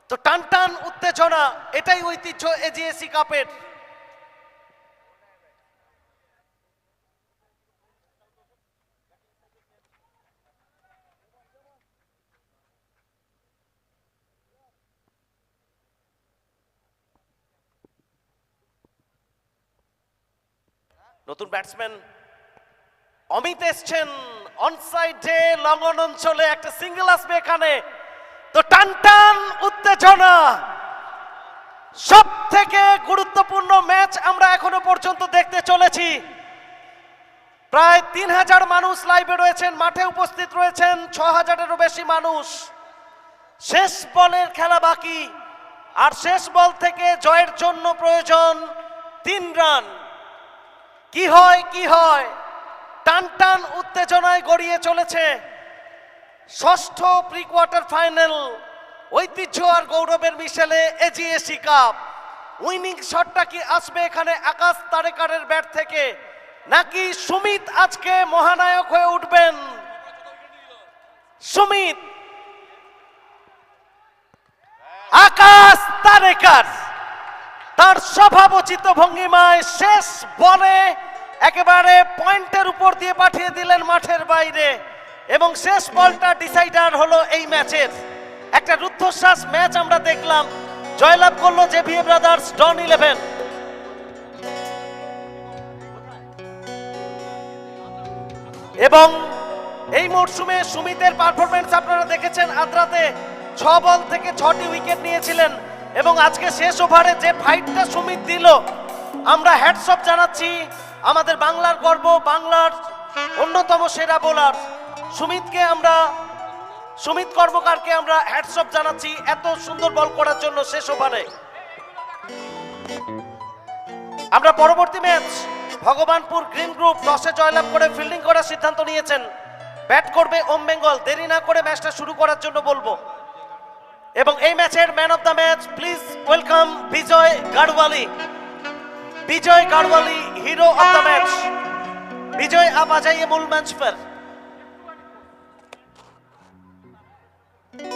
তো টান টান উত্তেজনা, এটাই ঐতিহ্য এজিএসি কাপের। নতুন ব্যাটসম্যান অমিত এসছেন অনসাইডে, লঙ্ঘন অঞ্চলে একটা সিঙ্গেল আসবে এখানে। তো টান টান উত্তেজনা, সব থেকে গুরুত্বপূর্ণ ম্যাচ আমরা এখনো পর্যন্ত দেখতে চলেছি। প্রায় 3000 মানুষ লাইভে রয়েছেন, মাঠে উপস্থিত রয়েছেন 6000-এরও বেশি মানুষ। শেষ বলের খেলা বাকি, আর শেষ বল থেকে জয়ের জন্য প্রয়োজন 3 রান। কি হয় কি হয়, টান টান উত্তেজনায় গড়িয়ে চলেছে ষষ্ঠ প্রি কোয়ার্টার ফাইনাল, ঐতিহ্য আর গৌরবের মিশেলে এজিএসি কাপ। উইনিং শটটা কি আসবে এখানে আকাশ তারেকারের ব্যাট থেকে, নাকি সুমিত আজকে মহানায়ক হয়ে উঠবেন? সুমিত, আকাশ তারেকার তার স্বভাবোচিত ভঙ্গিমায় শেষ বলে একেবারে পয়েন্টের উপর দিয়ে পাঠিয়ে দিলেন মাঠের বাইরে, এবং শেষ বলটা ডিসাইডার হলো এই ম্যাচের। একটা রুদ্ধশ্বাস ম্যাচ আমরা দেখলাম, জয়লাভ করলো জেভিএ ব্রাদার্স ডন 11। এবং এই মরশুমে সুমিতের পারফরমেন্স আপনারা দেখেছেন, আদ্রাতে 6 বল থেকে 6টি উইকেট নিয়েছিলেন, এবং আজকে শেষ ওভারে যে ফাইটটা সুমিত দিল, আমরা হ্যাটস অফ জানাচ্ছি আমাদের বাংলার গর্ব, বাংলার অন্যতম সেরা বোলার সুমিত কর্মকারকে আমরা হ্যাটস অফ জানাচ্ছি এত সুন্দর বল করার জন্য শেষ ওভারে। আমরা পরবর্তী ম্যাচ ভগবানপুর গ্রিন গ্রুপ টসে জয়লাভ করে ফিল্ডিং করার সিদ্ধান্ত নিয়েছেন। ব্যাট করবে ওম বেঙ্গল। দেরি না করে ম্যাচটা শুরু করার জন্য বলবো, এবং এই ম্যাচের man of the match please welcome Vijay Gadwali. Vijay Gadwali hero of the match. Vijay आप आ जाइए मूल मंच पर।